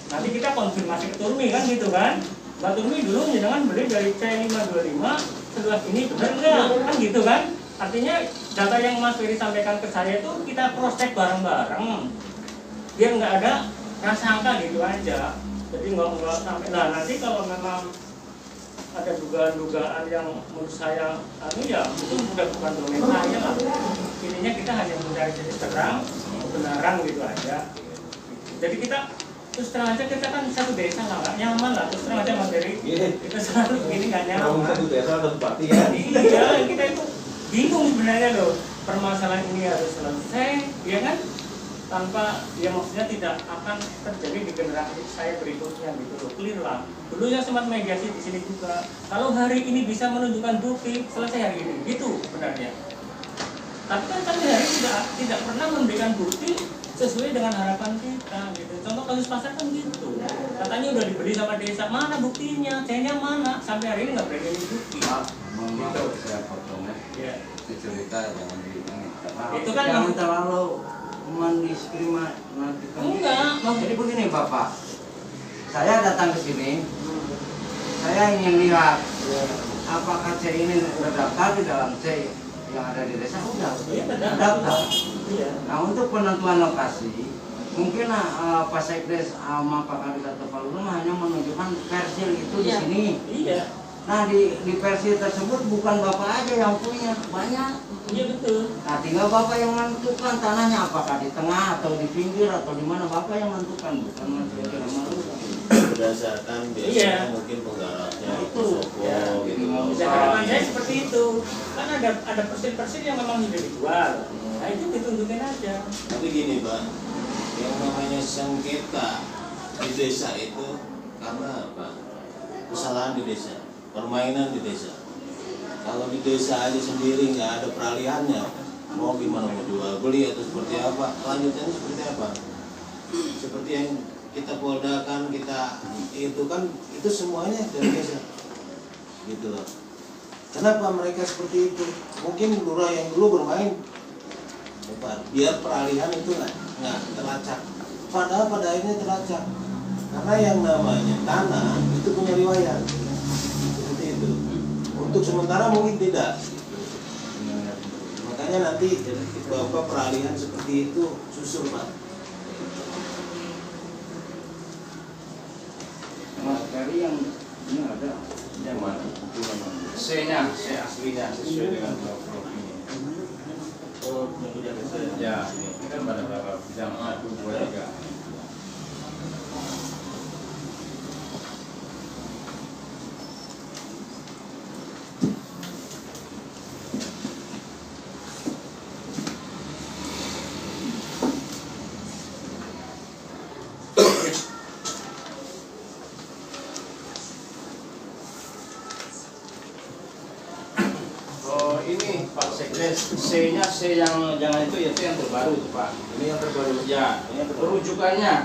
Nanti kita konfirmasi ke Turmi kan gitu kan. Mbak Turmi dulu jangan beli dari C525 seluas ini benar enggak kan gitu kan. Artinya data yang Mas Ferry sampaikan ke saya itu kita cross check bareng-bareng biar nggak ada prasangka gitu aja. Jadi nggak sampai. Nah nanti kalau memang ada dugaan-dugaan yang menurut saya ya itu bukan domain saya lah. Intinya kita hanya mencari titik terang kebenaran gitu aja. Jadi kita terus terang aja kita kan satu desa lah, nggak nyaman lah. Terus terang aja Mas Ferry, kita selalu begini nggak nyaman.
Satu desa satu bupati ya.
Iya, kita itu bingung sebenarnya loh. Permasalahan ini harus selesai, ya kan? Tanpa, ya maksudnya tidak akan terjadi di generasi saya berikutnya gitu loh. Clear lah. Dulu yang sempat mediasi di sini juga. Kalau hari ini bisa menunjukkan bukti, selesai hari ini. Gitu sebenarnya. Tapi kan kami hari tidak pernah memberikan bukti sesuai dengan harapan kita gitu. Contoh kasus pasar kan gitu, katanya udah dibeli sama desa, mana buktinya, C-nya mana, sampai hari ini nggak berani bukti.
Maaf, saya potong ya.
Iya.
Itu cerita jangan di ini.
Itu kan
jangan terlalu mendiskriminasikan.
Enggak,
Jadi begini Bapak, saya datang ke sini, saya ingin lihat apakah C ini terdaftar di dalam C yang ada di desa. Udah, terdaftar.
Iya.
Nah untuk penentuan lokasi, mungkin Pak Sekdes sama Pak Kadis atau Pak Lurah hanya menunjukkan persil itu di
Iya.
sini.
Iya.
Nah di persil tersebut bukan Bapak aja yang punya, banyak.
Iya betul.
Nah tinggal Bapak yang menentukan tanahnya apakah di tengah atau di pinggir atau di mana, Bapak yang menentukan, bukan Mas Sekdes sama Lurah.
Berdasarkan biasanya
Iya.
mungkin penggarapnya
Itu.
ya, gitu.
Bisa harapan saya seperti itu. Kan ada persil-persil yang memang sudah dijual. Nah itu ditunjukin aja.
Tapi gini Pak, yang namanya sengketa di desa itu karena apa? Kesalahan di desa, permainan di desa. Kalau di desa aja sendiri nggak ada peralihannya, mau gimana mau jual beli atau seperti apa, lanjutannya seperti apa? Seperti yang kita poldakan, kita itu kan itu semuanya dari desa, gitu loh. Kenapa mereka seperti itu? Mungkin lurah yang dulu bermain biar peralihan itu nggak terlacak. Padahal pada akhirnya terlacak. Karena yang namanya tanah itu punya riwayat. Seperti itu. Untuk sementara mungkin tidak. Makanya nanti Bapak peralihan seperti itu susul Pak.
Mas Ferry yang ini ada.
Yang mana? C-nya, C aslinya sesuai dengan blok ini. Oh, ya, ini kan pada berapa bidang 1, 2, 3. Oh ini Pak Sekdes, C-nya C yang jangan itu ya C yang terbaru itu Pak. Ini yang terbaru. Ya, ini yang terbaru.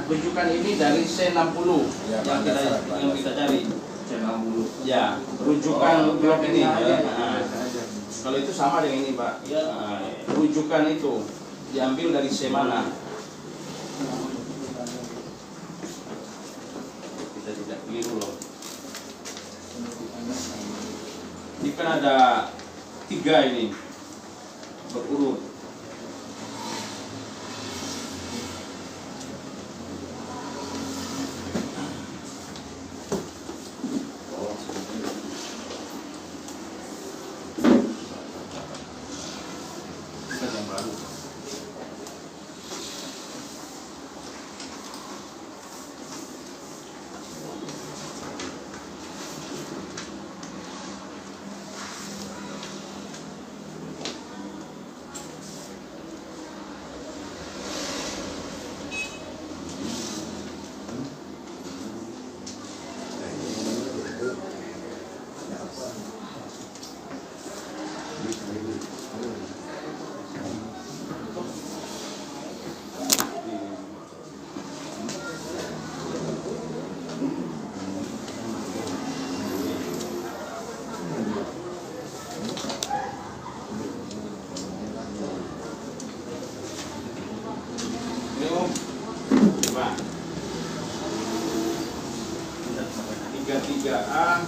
Rujukan ini dari C60 ya, yang kita cari. C60. Ya, rujukan blok ini. Ya. Nah, kalau itu sama dengan ini Pak. Ya. Nah, rujukan itu diambil dari C mana? Kita tidak keliru loh. Ini kan ada 3 ini berurut. Kita yang baru. Ini Om, coba 33A.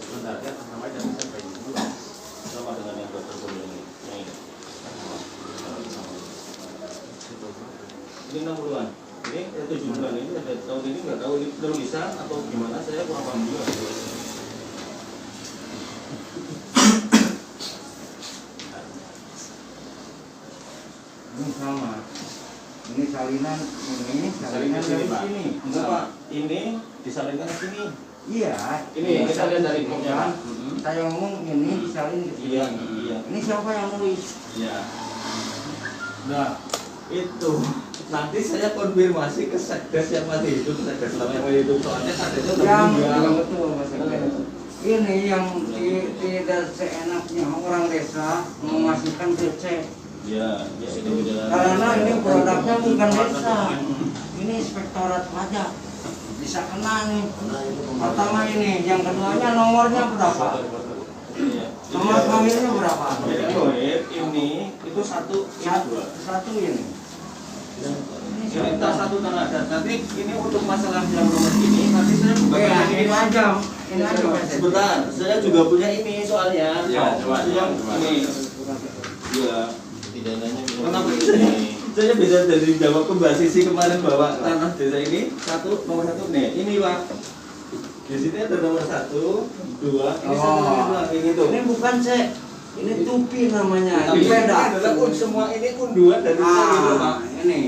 Bentar ya, namanya jangan sampai dulu. Sama dengan yang dokter sebelumnya. Yang ini. Ini 60-an. Ini 70-an. Ini ada tahun ini nggak tahu ini penulisan atau gimana, saya kurang paham juga.
Ini sama. Ini salinan
Salinan
dari
Pak.
sini.
Enggak Pak, ini disalinkan ke sini.
Iya.
Ini kita lihat dari bloknya Pak.
Saya ngomong ini disalin ke sini.
Iya, iya.
Ini siapa yang nulis?
Iya.
Nah, itu nanti saya konfirmasi ke Sekdes yang masih hidup, Sekdes lama yang masih hidup, soalnya Sekdesnya udah
Yang
meninggal.
betul Mas Sekdes. ini yang tidak seenaknya orang desa memasukkan ke C.
Ya, itu
Karena ini produknya bukan desa, ini inspektorat pajak, bisa kena nih. Pertama ini, yang keduanya nomornya berapa? Nomor kawinnya berapa?
ini itu satu, ini dua.
Satu ini.
Ini tas satu tanah adat. Nanti ini untuk masalah yang nomor ini, nanti saya buka
Ya,
ini.
ini aja, ini aja.
Sebentar, saya juga punya ini soalnya.
Ya, coba,
yang
coba.
ini. Ya.
Pidananya
Kenapa saya bisa dari jawab ke Mbak Sisi kemarin bahwa tanah desa ini nomor satu nih, ini Pak. Di sini ada nomor 1, 2, ini satu doang, ini tuh.
Ini bukan C, ini tupi namanya.
Tapi
Ini
ini
beda.
adalah semua ini unduan dari saya gitu Pak.
Ini.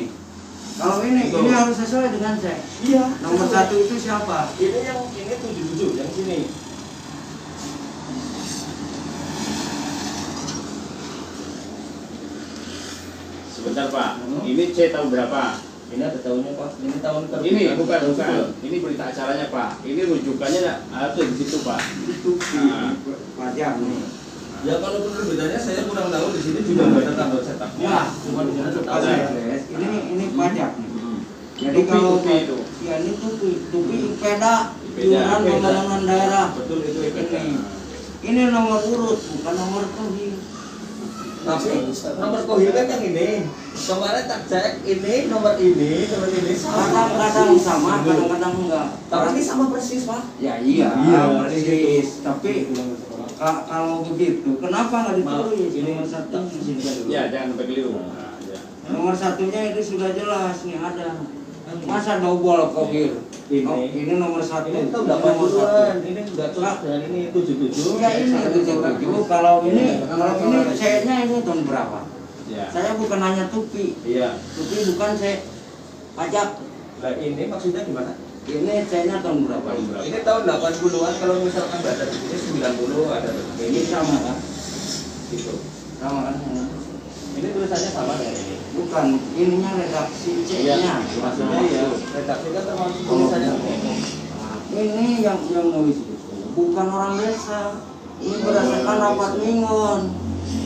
Kalau ini harus sesuai dengan C.
Iya.
Nomor 1 itu siapa?
Ini yang ini 77, yang sini.
Sebentar Pak, ini C tahun berapa?
Ini ada tahunnya Pak. Ini tahun ke
Ini bukan. Ini berita acaranya Pak. Ini rujukannya ada di situ Pak. Nah,
Pajak nih.
Ya kalau beritanya saya kurang tahu di sini juga nggak ada tanggal cetaknya.
Ya,
Cuma di sini ada
Pajak.
tanggal.
Ini pajak nih. Jadi
Tupi,
kalau
tupi itu.
ya ini tupi IPEDA,
IPEDA.
iuran pembangunan daerah.
Betul itu
Ini. Ini nomor urut, bukan nomor kohil.
Tapi nomor kohil kan yang ini. Kemarin tak cek ini nomor ini sama.
Kadang-kadang sama, kadang-kadang enggak.
Tapi ini sama persis Pak.
Ya iya,
Iya,
persis. Tapi kalau begitu, kenapa nggak ditulis?
Ini
Nomor satu di sini kan dulu.
ya jangan sampai keliru. Nah, ya.
Nomor satunya itu sudah jelas nih ada. Masa double kohil?
Ini.
Oh, ini nomor 1.
Ini tuh 80-an, ini enggak cocok dengan ini 77.
Ya ini 77. Kalau ini C-nya ini tahun berapa?
Ya.
Saya bukan hanya tupi.
Iya.
Tupi bukan C. Pajak.
Lah ini maksudnya gimana?
Ini C-nya tahun berapa?
Ini tahun 80-an kalau misalkan ada di sini 90 ada.
Ini sama kan?
Gitu.
Sama kan?
Ini tulisannya sama dengan ini.
Bukan, ininya redaksi C-nya.
Maksudnya ya, redaksi kan termasuk tulisannya.
Ini yang nulis itu bukan orang desa. Ini berdasarkan rapat mingon.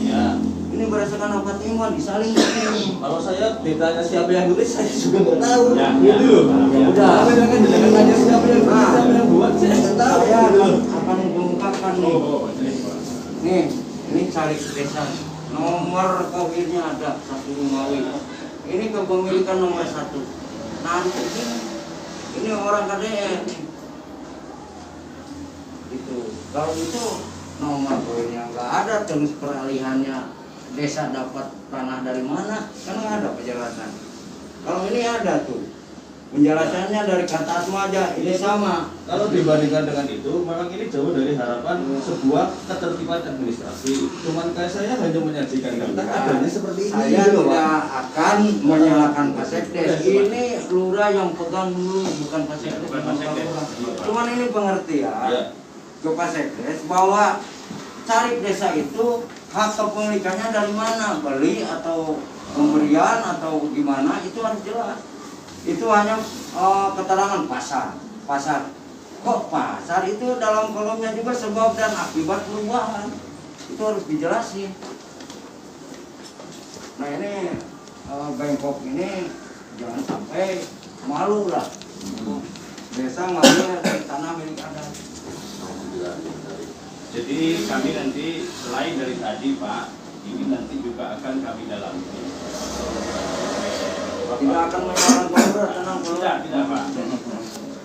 Ya.
Ini berdasarkan rapat mingon disalin di sini.
Kalau saya ditanya siapa yang nulis, saya juga nggak tahu.
Ya,
Gitu loh.
Ya udah.
Tapi jangan tanya siapa yang nulis, siapa yang buat, saya nggak tahu.
Saya
Gitu loh.
akan mengungkapkan nih.
Ini Pak.
Nih, ini cari desa. Nomor kohilnya ada 1 Ngawi. Ini kepemilikan nomor 1. Nanti ini orang KDR. Itu. Kalau itu nomor kohilnya nggak ada, terus peralihannya desa dapat tanah dari mana? Kan nggak ada penjelasan. Kalau ini ada tuh. Penjelasannya dari kata Atma aja, ini sama.
Kalau dibandingkan dengan itu, memang ini jauh dari harapan sebuah ketertiban administrasi. Cuman kayak saya hanya menyajikan data adanya seperti ini.
Saya
gitu loh, Pak.
tidak akan menyalahkan Pak Sekdes. Ini lurah yang pegang dulu, bukan Pak Sekdes.
Bukan Pak Sekdes.
Cuman ini pengertian
Ya.
ke Pak Sekdes bahwa cari desa itu hak kepemilikannya dari mana, beli atau pemberian atau gimana, itu harus jelas. Itu hanya keterangan pasar. Kok pasar itu dalam kolomnya juga sebab dan akibat perubahan, itu harus dijelasin. Nah ini Bangkok ini jangan sampai malu lah. Desa ngambil tanah milik adat.
Jadi kami nanti selain dari tadi Pak, ini nanti juga akan kami dalami.
Tidak akan menyalahkan pemerintah, tenang
Tidak Pak.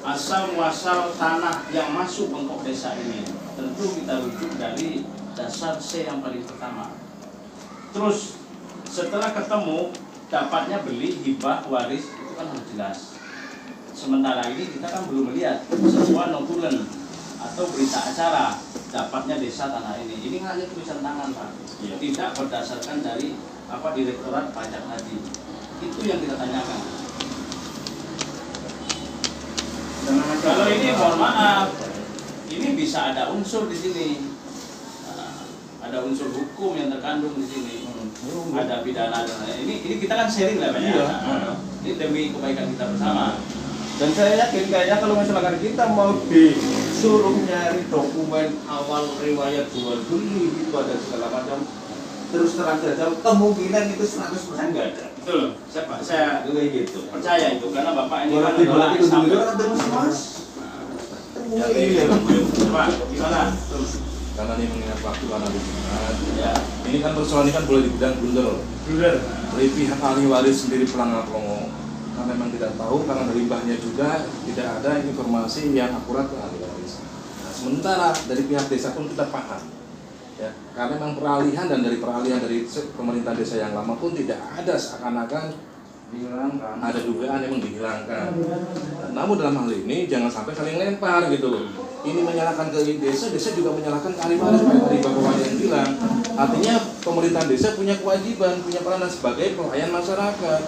Asal muasal tanah yang masuk bengkok desa ini tentu kita rujuk dari dasar C yang paling pertama. Terus setelah ketemu dapatnya beli, hibah, waris itu kan harus jelas. Sementara ini kita kan belum melihat sebuah notulen atau berita acara dapatnya desa tanah ini. Ini hanya tulisan tangan Pak. Tidak berdasarkan dari Direktorat Pajak tadi. Itu yang kita tanyakan. Kalau ini mohon maaf, ini bisa ada unsur di sini. Nah, ada unsur hukum yang terkandung di sini. Ada pidana dan lain. Ini kita kan sharing lah Pak ya. Ini demi kebaikan kita bersama.
Dan saya yakin kayaknya kalau misalkan kita mau di suruh nyari dokumen awal riwayat jual beli itu ada segala macam. Terus terang saja kemungkinan itu 100% nggak ada.
Betul, saya
Itu kayak gitu.
percaya itu karena bapak ini
Kalau
kan
di
adalah
itu
sampai
kan terus mas.
Iya, Pak, gimana?
Karena ini mengingat waktu karena liburan.
Ya,
Ini kan persoalan ini kan boleh dibilang blunder.
blunder.
Dari pihak ahli waris sendiri pelanggar-pelongo, karena memang tidak tahu, karena dari mbahnya juga tidak ada informasi yang akurat ke ahli waris. Nah, sementara dari pihak desa pun kita paham, ya, karena memang peralihan dan dari peralihan dari pemerintah desa yang lama pun tidak ada seakan-akan
dihilangkan.
ada dugaan yang dihilangkan. Namun dalam hal ini jangan sampai saling lempar gitu loh. Ini menyalahkan ke desa, desa juga menyalahkan ke ahli waris. Seperti tadi Bapak Wali yang bilang, artinya pemerintah desa punya kewajiban, punya peranan sebagai pelayan masyarakat.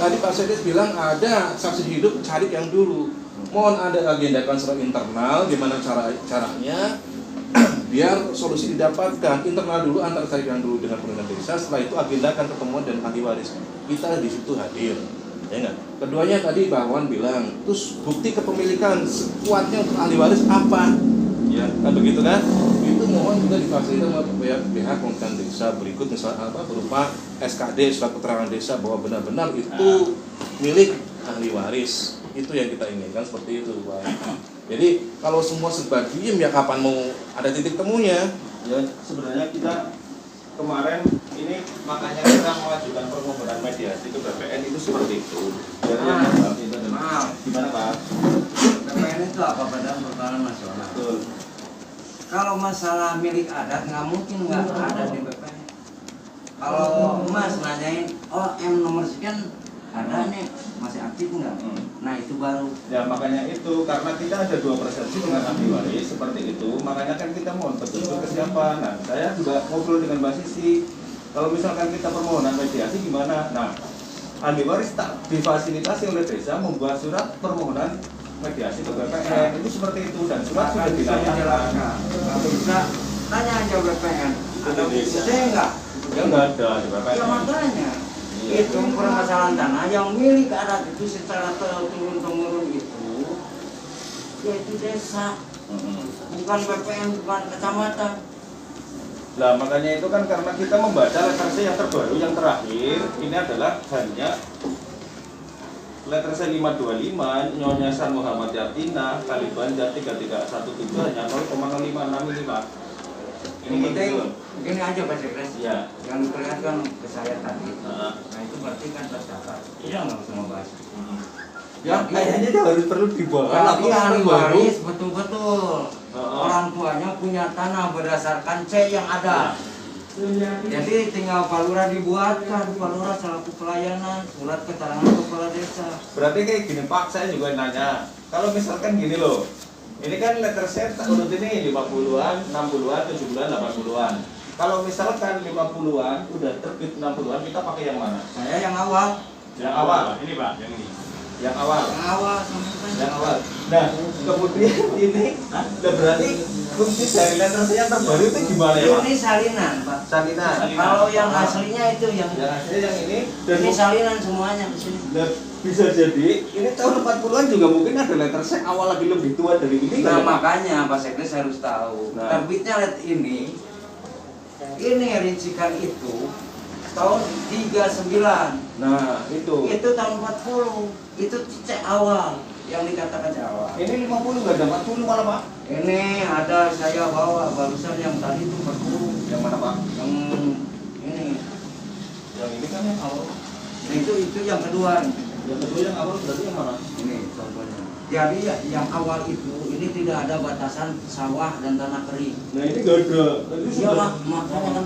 Tadi Pak Sedes bilang ada saksi hidup, cari yang dulu. Mohon Anda agendakan secara internal, gimana caranya biar solusi didapatkan internal dulu, antar cari yang dulu dengan pemerintah desa. Setelah itu agendakan ketemuan dan ahli waris. Kita di situ hadir. Ya enggak? Keduanya tadi Pak Wan bilang, terus bukti kepemilikan sekuatnya untuk ahli waris apa? Ya, kan begitu kan? Itu mohon juga difasilitasi oleh pihak pemerintah desa berikut misalnya apa berupa SKD, surat keterangan desa bahwa benar-benar itu milik ahli waris. Itu yang kita inginkan seperti itu, Pak. Jadi kalau semua serba diem ya kapan mau ada titik temunya?
Ya sebenarnya kita kemarin ini makanya kita mengajukan permohonan mediasi ke BPN itu seperti itu. Dari yang itu adalah gimana Pak?
BPN itu apa? Badan Pertahanan Nasional.
Betul.
Kalau masalah milik adat nggak mungkin nggak ada di BPN. Kalau Mas nanyain, oh M nomor sekian ada nih, masih aktif nggak? Nah itu baru.
Ya makanya itu karena kita ada dua persepsi dengan ahli waris seperti itu, makanya kan kita mohon petunjuk ke siapa. Nah saya juga ngobrol dengan Mbak Sisi. Kalau misalkan kita permohonan mediasi gimana? Nah ahli waris tak difasilitasi oleh desa membuat surat permohonan mediasi ke BPN itu seperti itu dan surat sudah dilayangkan.
Kalau bisa tanya aja BPN. Ada saya nggak?
Ya nggak ada di BPN.
Ya makanya. Itu permasalahan tanah yang milik adat itu secara turun-temurun itu yaitu desa, bukan BPN, bukan kecamatan.
Nah makanya itu kan karena kita membaca letter yang terbaru yang terakhir ini adalah hanya letter 525 Nyonya San Muhammad Yatina Kalibanja 3317 hanya 0,0565. Ini
penting begini aja Pak Sekres,
ya.
yang diperlihatkan ke saya tadi. Nah itu berarti kan tercatat.
Iya
nggak usah membahas.
Ya kayaknya itu harus perlu dibawa.
Tapi ahli waris betul-betul orang tuanya punya tanah berdasarkan C yang ada. Jadi tinggal Pak Lurah dibuatkan, Pak Lurah selaku pelayanan, surat keterangan kepala desa.
Berarti kayak gini Pak, saya juga nanya, kalau misalkan gini loh, ini kan letter set urut ini 50-an, 60-an, 70-an, 80-an. Kalau misalkan 50-an udah terbit 60-an, kita pakai yang mana?
Saya yang awal.
Yang awal.
Ini Pak, yang ini.
Yang awal.
Yang awal sampai
Yang awal. Nah, kemudian ini berarti fungsi dari letter set yang terbaru itu gimana ya Pak?
Ini salinan Pak.
Salinan.
Kalau yang aslinya itu yang
yang ini
ini salinan semuanya di sini.
Dan bisa jadi ini tahun 40-an juga mungkin ada letter set awal lagi lebih tua dari ini.
Nah makanya Pak Sekdes harus tahu.
Nah.
Terbitnya ini rincikan itu tahun 39.
Nah,
Itu tahun 40. Itu cek awal yang dikatakan cek awal.
Ini 50 nggak ada 40 malah Pak.
Ini ada saya bawa barusan yang tadi itu 40.
Yang mana Pak?
Yang ini.
Yang ini kan yang awal.
Nah, itu yang kedua.
Yang kedua yang awal berarti yang mana?
Ini contohnya. Jadi yang awal itu ini tidak ada batasan sawah dan tanah kering.
Nah ini nggak ada.
Iya makanya kan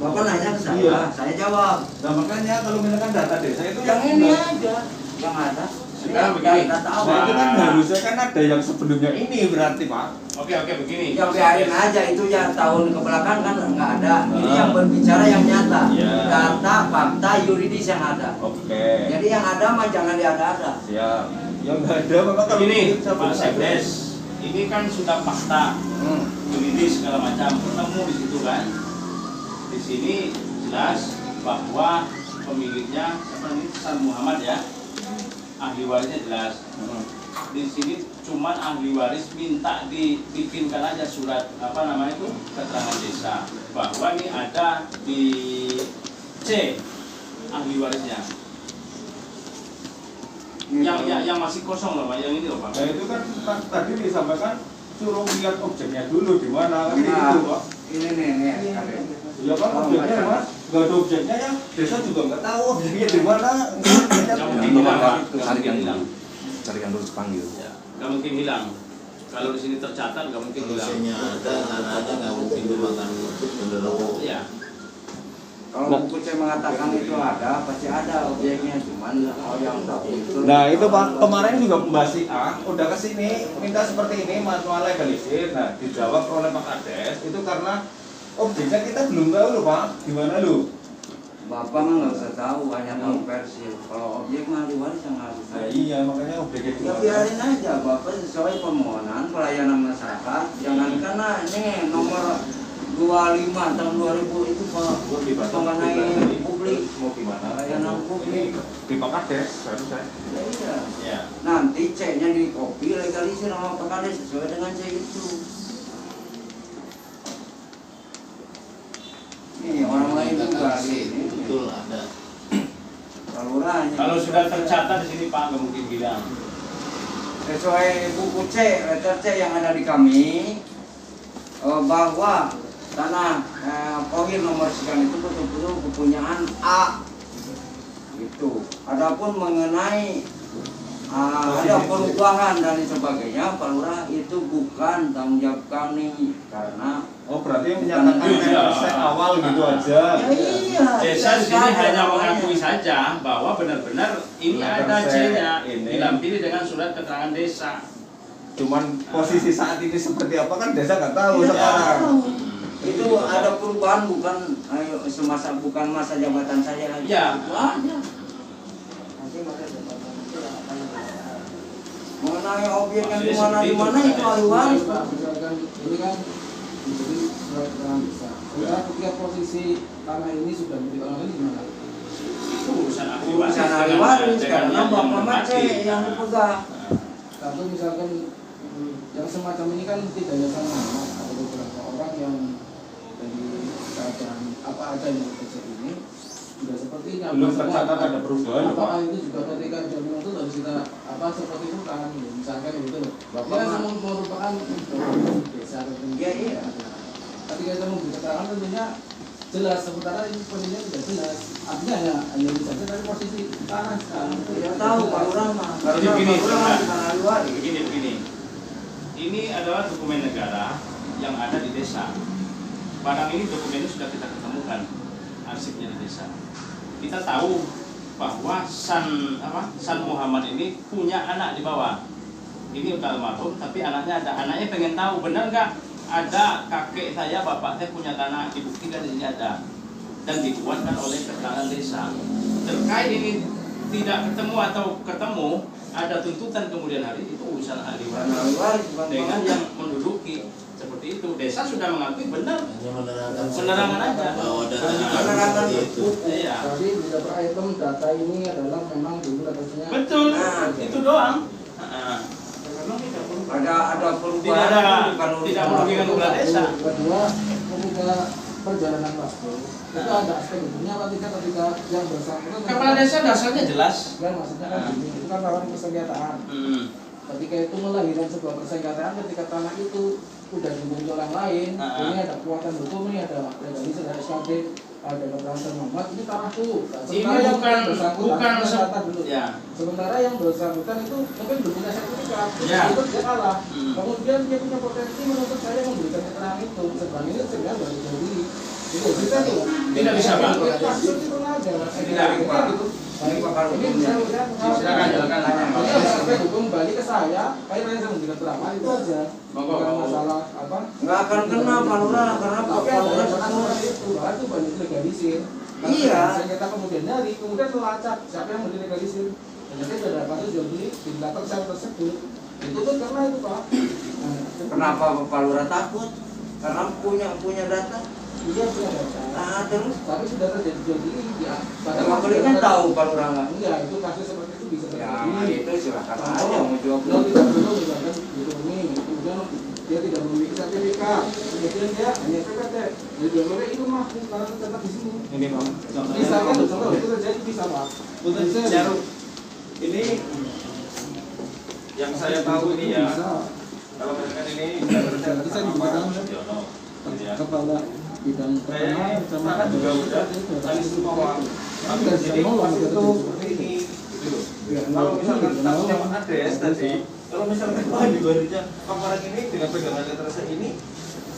bapak nanya ke saya,
Iya.
saya jawab.
Nah makanya kalau misalkan data desa itu
Yang ini aja, yang ada.
Sekarang begini.
Data
Nah
awal.
itu kan harusnya kan ada yang sebelumnya ini berarti Pak.
Oke, begini.
Ya biarin aja itu ya tahun kebelakang kan nggak ada. Ini yang berbicara yang nyata.
Iya.
Data, fakta, yuridis yang ada.
Oke.
Jadi yang ada mah jangan diada-ada.
Siap. Yang nggak ada Bapak kalau
Begini,
sama
Pak Sekdes, ini kan sudah fakta, yuridis segala macam, ketemu di situ kan. Di sini jelas bahwa pemiliknya apa ini San Muhammad ya, ahli ahli warisnya jelas. Di sini cuman ahli waris minta dibikinkan aja surat apa namanya itu keterangan desa bahwa ini ada di C ahli warisnya. Yang masih kosong loh Pak, yang ini loh Pak.
Nah itu kan tadi disampaikan suruh lihat objeknya dulu di mana kan
Nah,
gitu Pak.
ini nih.
Ya kan objeknya Mas, nggak ada objeknya ya desa juga nggak tahu objeknya di mana.
Nggak mungkin hilang Pak, nggak mungkin hilang.
Carikan dulu panggil.
Ya, nggak mungkin hilang. Kalau di sini tercatat nggak mungkin hilang.
Ada, tanahnya nggak mungkin dimakan genderuwo.
Iya.
Kalau buku saya mengatakan itu ada, pasti ada objeknya, cuman yang tahu itu.
Nah itu Pak, kemarin juga Mbak Si A udah kesini minta seperti ini manual legalisir. Nah dijawab oleh Pak Kades itu karena objeknya kita belum tahu loh Pak, gimana lu?
Bapak mah nggak usah tahu, hanya tahu versi. Kalau objek mah ahli waris yang harus
Nah
tahu.
iya makanya objeknya
Ya
gimana?
biarin aja, Bapak sesuai permohonan pelayanan masyarakat. Jangan karena ini nomor 25 tahun 2000 itu Pak mengenai publik,
mau gimana?
pelayanan publik.
Di Pak Kades baru saya.
Ya, iya.
Ya.
Nanti ceknya di copy legalisir sama Pak Kades sesuai dengan cek itu. Ini orang lain juga ini.
Betul ada.
Kalau sudah tercatat di sini Pak nggak mungkin hilang.
Sesuai buku C, letter C yang ada di kami bahwa tanah Pohir nomor sekian itu betul-betul kepunyaan A. Gitu. Adapun mengenai ada perubahan dan sebagainya, Pak Lurah itu bukan tanggung jawab kami karena
berarti menyatakan saya awal gitu aja.
Ya, iya.
Desa di sini
Saya
hanya
namanya.
mengakui saja bahwa benar-benar ini ada C-nya, dilampiri dengan surat keterangan desa.
Cuman posisi saat ini seperti apa kan desa nggak tahu
Tidak
sekarang.
tahu. Itu ada perubahan bukan bukan masa jabatan saya lagi.
Ya.
Itu aja. Mengenai objek yang di mana itu ahli waris Pak.
Misalkan ini kan menjadi surat keterangan desa. Sementara ketika posisi tanah ini sudah menjadi orang lain gimana?
Itu urusan ahli waris.
Urusan ahli waris karena Bapak Mace yang dipegang.
Tapi misalkan yang semacam ini kan tidak hanya sama, ada beberapa orang yang dari keadaan apa ada yang terjadi ini sudah seperti ini.
Belum tercatat ada perubahan,
Apakah
Pak.
itu juga ketika jaminan itu harus kita apa seperti itu kan? Misalkan gitu loh.
Bapak
Ini kan
mah-
semua merupakan desa tertentu.
Iya, iya.
Ketika kita memberi keterangan tentunya jelas, sementara ini posisinya tidak jelas. Artinya hanya bisa saja dari posisi tanah sekarang.
Tidak tahu Pak Lurah mah.
Jadi
Karena
begini,
Pak Lurah
Pak.
bukan ahli waris.
Begini. Ini adalah dokumen negara yang ada di desa. Barang ini dokumennya sudah kita ketemukan arsipnya di desa. Kita tahu bahwa San Muhammad ini punya anak di bawah. Ini udah almarhum, tapi anaknya ada. Anaknya pengen tahu benar nggak ada kakek saya, bapak saya punya tanah, dibuktikan di sini ada dan dikuatkan oleh keterangan desa. Terkait ini tidak ketemu atau ketemu, ada tuntutan kemudian hari itu urusan ahli
Bukan ahli waris, bukan
dengan
Pak.
yang menduduki seperti itu. Desa sudah mengakui benar.
Hanya menerangkan
Penerangan aja.
bahwa datanya
Penerangan
seperti itu.
Iya.
Jadi bisa per item data ini adalah memang dulu datanya.
Betul.
Nah,
Itu doang.
Ada perubahan
Tidak ada,
itu bukan urusan
tidak merugikan kepala desa.
Kedua, ketika perjalanan waktu itu ada aspek hukumnya apa tidak ketika yang bersangkutan
Kepala desa dasarnya jelas.
kan maksudnya kan gini, itu kan lawan persengketaan. Ketika itu melahirkan sebuah persengketaan, ketika tanah itu udah dimiliki orang lain, ini ada kekuatan hukum, ini ada legalisir, ada SKD, ada keterangan Muhammad, ini tanahku. Sementara yang bersangkutan, data dulu.
Ya.
Sementara yang bersangkutan itu mungkin belum punya sertifikat,
Ya.
itu dia kalah. Kemudian dia punya potensi menuntut saya memberikan keterangan itu. Sebenarnya ini sebenarnya baru jadi. Itu bisa tuh.
Tidak bisa, Pak.
Kasus itu ada.
Tidak, Pak.
Ini pakar
Ini
hukumnya.
Silakan.
ini ada aspek hukum balik ke saya. Kayaknya saya memberikan keterangan itu aja. Bukan masalah apa.
Nggak akan kena Pak Lurah karena Pak
Tapi ada
Lurah
yang
semua.
itu, bahkan itu banyak legalisir.
Iya.
Kita kemudian nyari, kemudian melacak siapa yang mendelegalisir. Ternyata ada kasus jual beli di belakang saya tersebut. Itu tuh karena itu Pak.
Kenapa Pak Lurah takut? Karena punya data.
Iya punya data.
Nah terus
Tapi sudah terjadi jual beli ya.
Yang beli kan tahu Pak Lurah nggak?
Enggak, itu kasus seperti itu bisa
Ya,
terjadi.
itu silakan aja mau jawab.
Kalau tidak perlu misalkan dihubungi, kemudian dia tidak memiliki sertifikat, kemudian dia hanya PPT. Jadi boleh itu mah karena tercatat di sini.
Ini Pak.
Misalkan contoh itu terjadi bisa Pak.
Untuk Jaruk, ini yang saya tahu ini ya. Kalau misalkan ini
Bisa di bidang kepala bidang
kayaknya
pertama sama
sana juga udah tadi semua. Tapi di sini pas itu ini gitu loh. Kalau misalkan takutnya Pak Ades tadi, kalau misalkan Pak di luarnya paparan ini dengan pegangan letter C ini,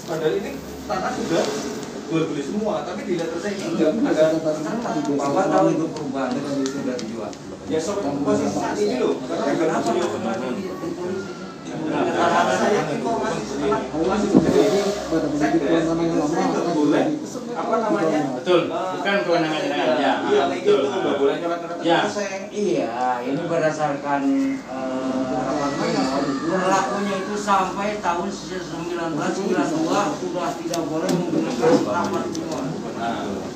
padahal ini tanah sudah jual beli semua, tapi di letter C ini enggak ada.
Bapak tahu itu perubahan dengan sudah dijual.
Ya sobat posisi saat ini loh.
Ya kenapa masih ditulis?
Saya informasi setelah apa namanya?
Betul, bukan kewenangan dengan ya.
Iya,
Betul.
itu nggak boleh nyoret-nyoret
Ya.
Iya, ini berdasarkan berlakunya itu sampai tahun 1992 sudah tidak boleh menggunakan rapat semua.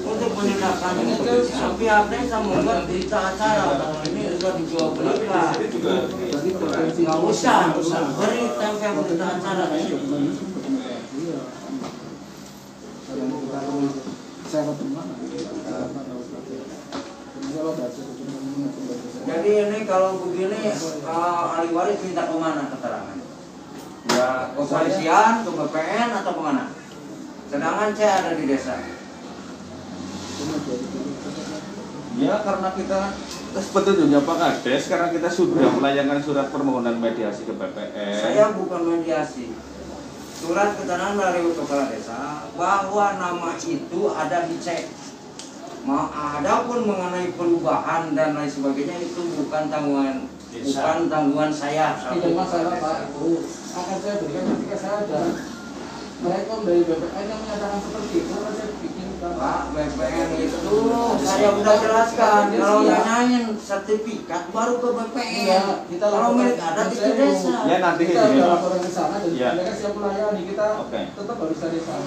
Untuk penindakan itu, tapi ada yang membuat berita acara kalau ini sudah dijual belikan. Nggak usah beri tempel berita acara. Jadi ini kalau begini ahli waris minta kemana keterangan? Ya ke kepolisian, ke BPN atau kemana? Sedangkan saya ada di desa.
Ya karena kita sebetulnya Pak Kades, karena kita sudah melayangkan surat permohonan mediasi ke BPN.
Saya bukan mediasi. Surat keterangan dari kepala desa bahwa nama itu ada dicek. Adapun mengenai perubahan dan lain sebagainya itu bukan tanggungan saya.
Tidak masalah Pak, akan saya berikan ketika saya ada mereka dari BPN yang menyatakan seperti itu, saya bikin
Pak, BPN itu saya udah jelaskan. Kalau nanyain sertifikat baru ke BPN.
Iya, kita
kalau milik adat itu desa.
Ya nanti
kita
gini,
udah
Pak.
laporan ke sana dan
Ya.
mereka siap melayani, kita
Oke.
tetap harus cari tahu.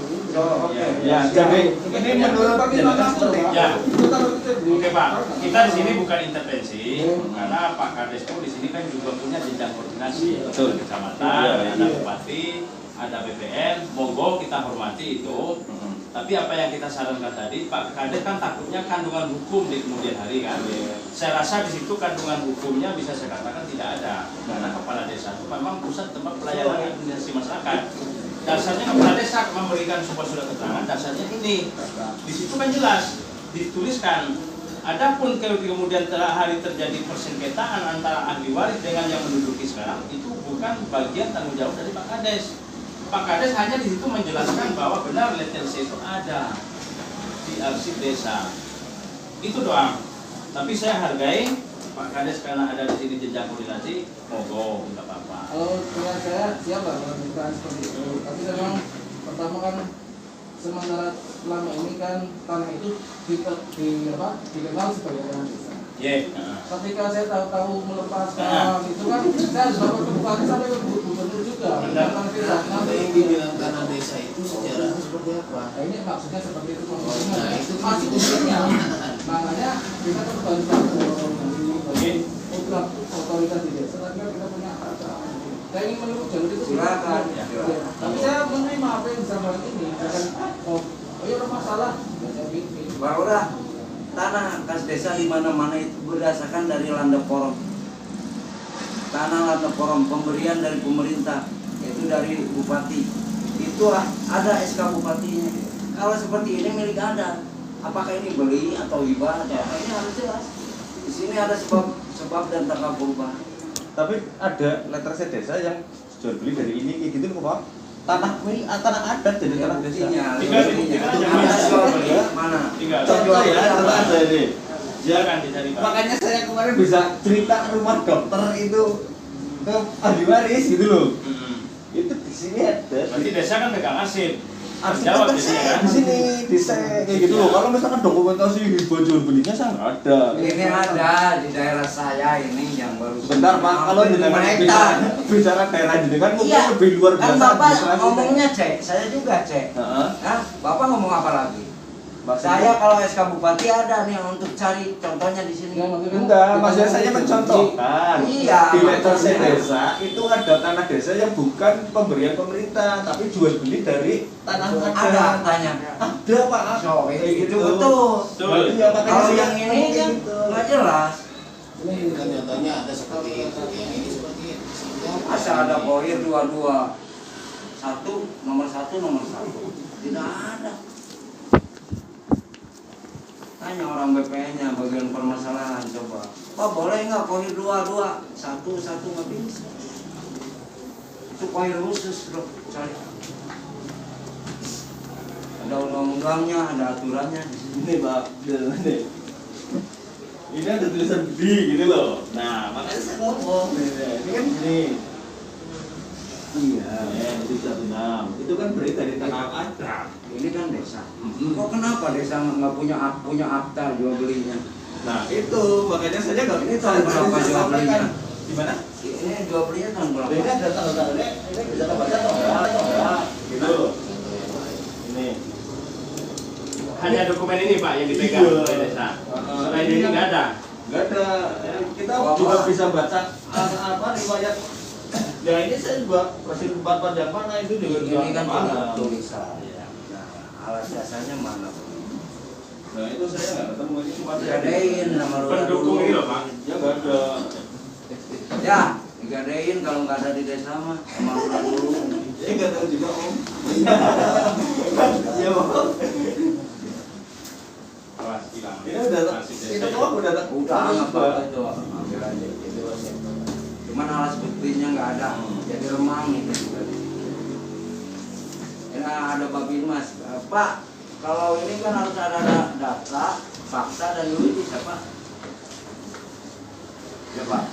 Oke.
Ya, jadi ini menurut
bagaimana penting?
Ya.
Kita harus cari.
Oke Pak, kita di sini bukan intervensi karena Pak Kades pun di sini kan juga punya jenjang koordinasi.
Betul.
Ada kecamatan,
Iya,
ada
iya.
bupati, ada BPN. Monggo kita hormati itu. Tapi apa yang kita sarankan tadi, Pak Kades kan takutnya kandungan hukum di kemudian hari kan. Saya rasa di situ kandungan hukumnya bisa saya katakan tidak ada. Karena kepala desa itu memang pusat tempat pelayanan administrasi masyarakat. Dasarnya kepala desa memberikan sebuah surat keterangan, dasarnya ini. Di situ kan jelas dituliskan. Adapun kalau kemudian hari terjadi persengketaan antara ahli waris dengan yang menduduki sekarang, itu bukan bagian tanggung jawab dari Pak Kades. Pak Kades hanya di situ menjelaskan bahwa benar letter C itu ada di arsip desa. Itu doang. Tapi saya hargai Pak Kades karena ada di sini jenjang koordinasi, monggo nggak apa-apa.
Kalau dengan saya siap lah kalau misalkan seperti itu. Tapi memang pertama kan sementara selama ini kan tanah itu dikenal sebagai tanah desa. Ketika saya tahu melepaskan itu kan saya harus lapor ke bupati sampai ke gubernur juga.
Apa yang dibilang tanah desa itu sejarah seperti apa?
Nah, ini maksudnya seperti itu.
Nah, itu
masih usulnya. Makanya kita kan harus untuk otoritas di desa. Tapi kita punya saya ingin menempuh jalur itu.
Silakan.
Tapi saya menerima apa yang disampaikan ini. Jangan ya ada masalah.
Bahwa tanah kas desa di mana-mana itu berdasarkan dari landaporom. Tanah landaporom pemberian dari pemerintah, yaitu dari bupati. Itu ada SK bupatinya. Kalau seperti ini milik Anda, apakah ini beli atau hibah atau apa, ini harus jelas. Di sini ada sebab dan tanggal perubahan.
Tapi ada letter C desa yang jual beli dari ini kayak gitu loh Pak. Tanah adat jadi tanah desa.
Ada jual beli mana?
Contoh ya, contoh ada ini.
Silakan dicari Pak.
Makanya saya kemarin bisa cerita rumah dokter itu ke ahli waris gitu loh. Itu di sini ada.
Berarti desa kan pegang arsip.
Arsip
Jawab
kan
jadinya kan.
di sini desa kayak gitu loh. Kalau misalkan dokumentasi hibah jual belinya saya nggak ada.
Ini ada di daerah saya ini yang baru.
Bentar Pak, kalau jenengan bicara daerah jenengan mungkin
Iya,
lebih luar
kan
biasa.
Bapak
administrasi.
ngomongnya cek, saya juga cek.
Heeh.
Hah? Bapak ngomong apa lagi? Saya kalau SK Bupati ada nih untuk cari contohnya di sini.
Enggak, maksudnya saya mencontohkan.
Iya.
Di letrase desa itu ada tanah desa yang bukan pemberian pemerintah, tapi jual beli dari tanah
Ada aktanya.
Ada Pak.
So,
Kayak
itu betul.
Iya, makanya
Kalau
saya
yang ini kan nggak jelas.
Ini kan contohnya ada seperti itu, yang ini seperti itu.
Masa ada koir dua-dua, nomor satu. Tidak ada. Tanya orang BPN-nya bagian permasalahan coba. Pak boleh nggak koir dua-dua, satu nggak bisa. Itu koir khusus bro. Sorry. Ada undang-undangnya, ada aturannya.
Ini Pak, ini ada tulisan B gitu loh. Nah, makanya saya ngomong. Ini kan gini. Iya, itu 16. Itu kan beri dari tanah adat.
Ini kan desa. Kok kenapa desa nggak punya akta jual belinya?
Nah, itu makanya saya nggak
Ini tahun berapa jual belinya?
Gimana?
Ini jual belinya tahun berapa?
Ini ada tanggal-tanggalnya. Ini bisa kebaca toh. Gitu. Ini.
Hanya dokumen ini Pak yang dipegang oleh desa. Selain ini nggak ada.
Nggak ada. Kita juga bisa baca apa riwayat. Ya ini saya juga presiden empat yang mana itu juga
Ini kan
mana.
tulisan. Nah, alat dasarnya mana?
Nah itu saya nggak ketemu ini cuma
Digadein nama lu.
Pendukung ini loh Pak.
Ya nggak ada.
Ya, digadein kalau nggak ada di desa mah sama lu dulu.
Ya nggak tahu juga Om. Ya Om.
Awas hilang.
Ini udah itu kok udah
Udah apa itu ambil aja. Cuman alas buktinya nggak ada, jadi remang itu juga. Ya ada Babin Mas, Pak. Kalau ini kan harus ada data, fakta dan yuridis apa? Ya Pak.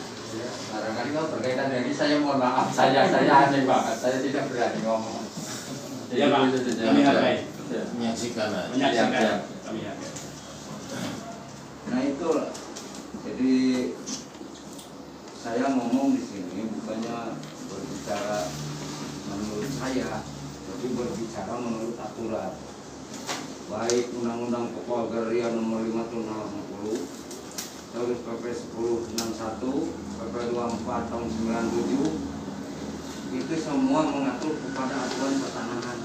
Barangkali kalau berkaitan dengan ini saya mohon maaf, saya aneh banget, saya tidak berani ngomong.
Ya Pak, kami hargai.
Menyaksikan aja.
Menyaksikan. Kami hargai.
Nah itu, jadi saya ngomong di sini bukannya berbicara menurut saya, tapi berbicara menurut aturan. Baik Undang-Undang Pokok Agraria Nomor 5 Tahun 60, terus PP 1061, PP 24 Tahun 97, itu semua mengatur kepada aturan pertanahan.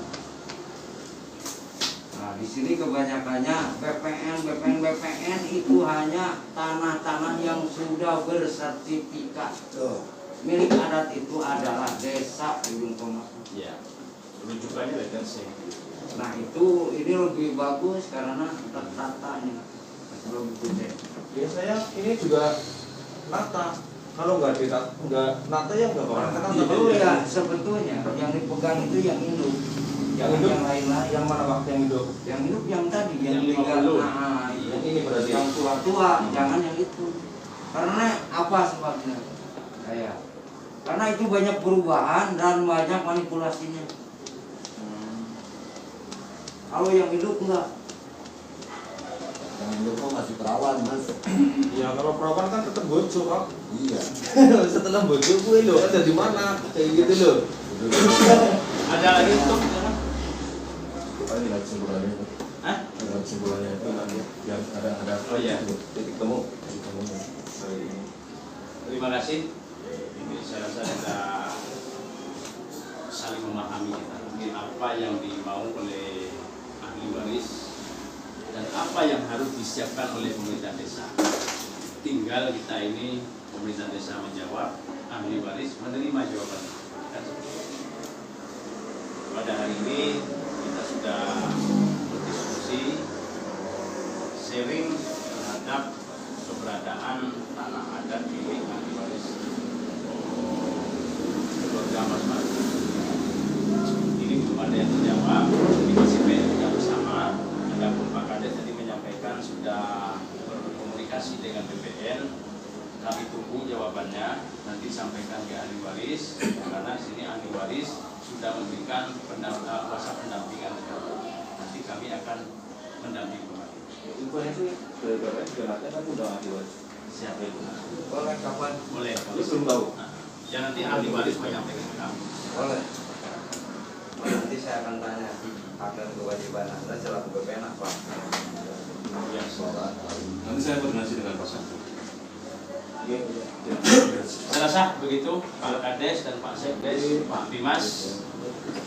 Nah, di sini kebanyakannya BPN itu hanya tanah-tanah yang sudah bersertifikat. Milik adat itu adalah desa ujung tombak.
Ya. Rujukannya legacy.
Nah itu ini lebih bagus karena tertatanya sebelum itu.
Ya saya ini juga nata. Kalau nggak nata ya nggak bakal
Itu ya sebetulnya yang dipegang itu yang induk. Yang lain-lain yang mana waktu yang hidup? Yang hidup yang tadi yang tinggal. Nah,
yang ini berarti
yang tua-tua, jangan yang itu. Karena apa sebabnya? Karena itu banyak perubahan dan banyak manipulasinya. Kalau yang hidup enggak.
Yang hidup kok masih perawan Mas.
Ya kalau perawan kan tetap bojo Pak.
Iya.
Setelah bojo gue lo ada di mana kayak gitu loh.
Ada lagi untuk
Ini lihat kesimpulannya itu.
Hah?
Lihat kesimpulannya itu nanti yang ada.
Oh iya.
Titik temu.
Terima kasih. Ini saya rasa kita saling memahami kita. Mungkin apa yang dimau oleh ahli waris dan apa yang harus disiapkan oleh pemerintah desa. Tinggal kita ini pemerintah desa menjawab, ahli waris menerima jawaban. Pada hari ini kita sudah berdiskusi sharing terhadap keberadaan tanah adat milik ahli waris keluarga Mas Mas. Ini belum ada yang terjawab, ini masih PR bersama. Adapun Pak Kades tadi menyampaikan sudah berkomunikasi dengan BPN. Kami tunggu jawabannya, nanti sampaikan ke ahli waris karena sini ahli waris sudah memberikan kuasa pendampingan. Nanti kami akan mendampingi kembali.
Info itu dari BPN juga ada kan udah ahli waris.
Siapa itu?
Boleh kapan?
Boleh.
Lu belum tahu.
Ya nanti ahli waris menyampaikan ke kami.
Boleh. Nanti saya akan tanya hak dan kewajiban Anda selaku BPN apa?
Ya,
Nanti saya koordinasi dengan Pak Santo.
saya rasa begitu Pak Kades dan Pak Sekdes, Pak Dimas.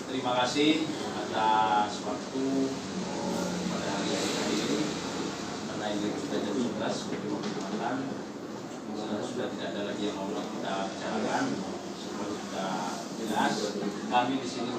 Terima kasih atas waktu pada hari ini. Karena ini sudah jam 11, berkenan. Sudah tidak ada lagi yang mau kita bicarakan. Semua sudah jelas. Kami di sini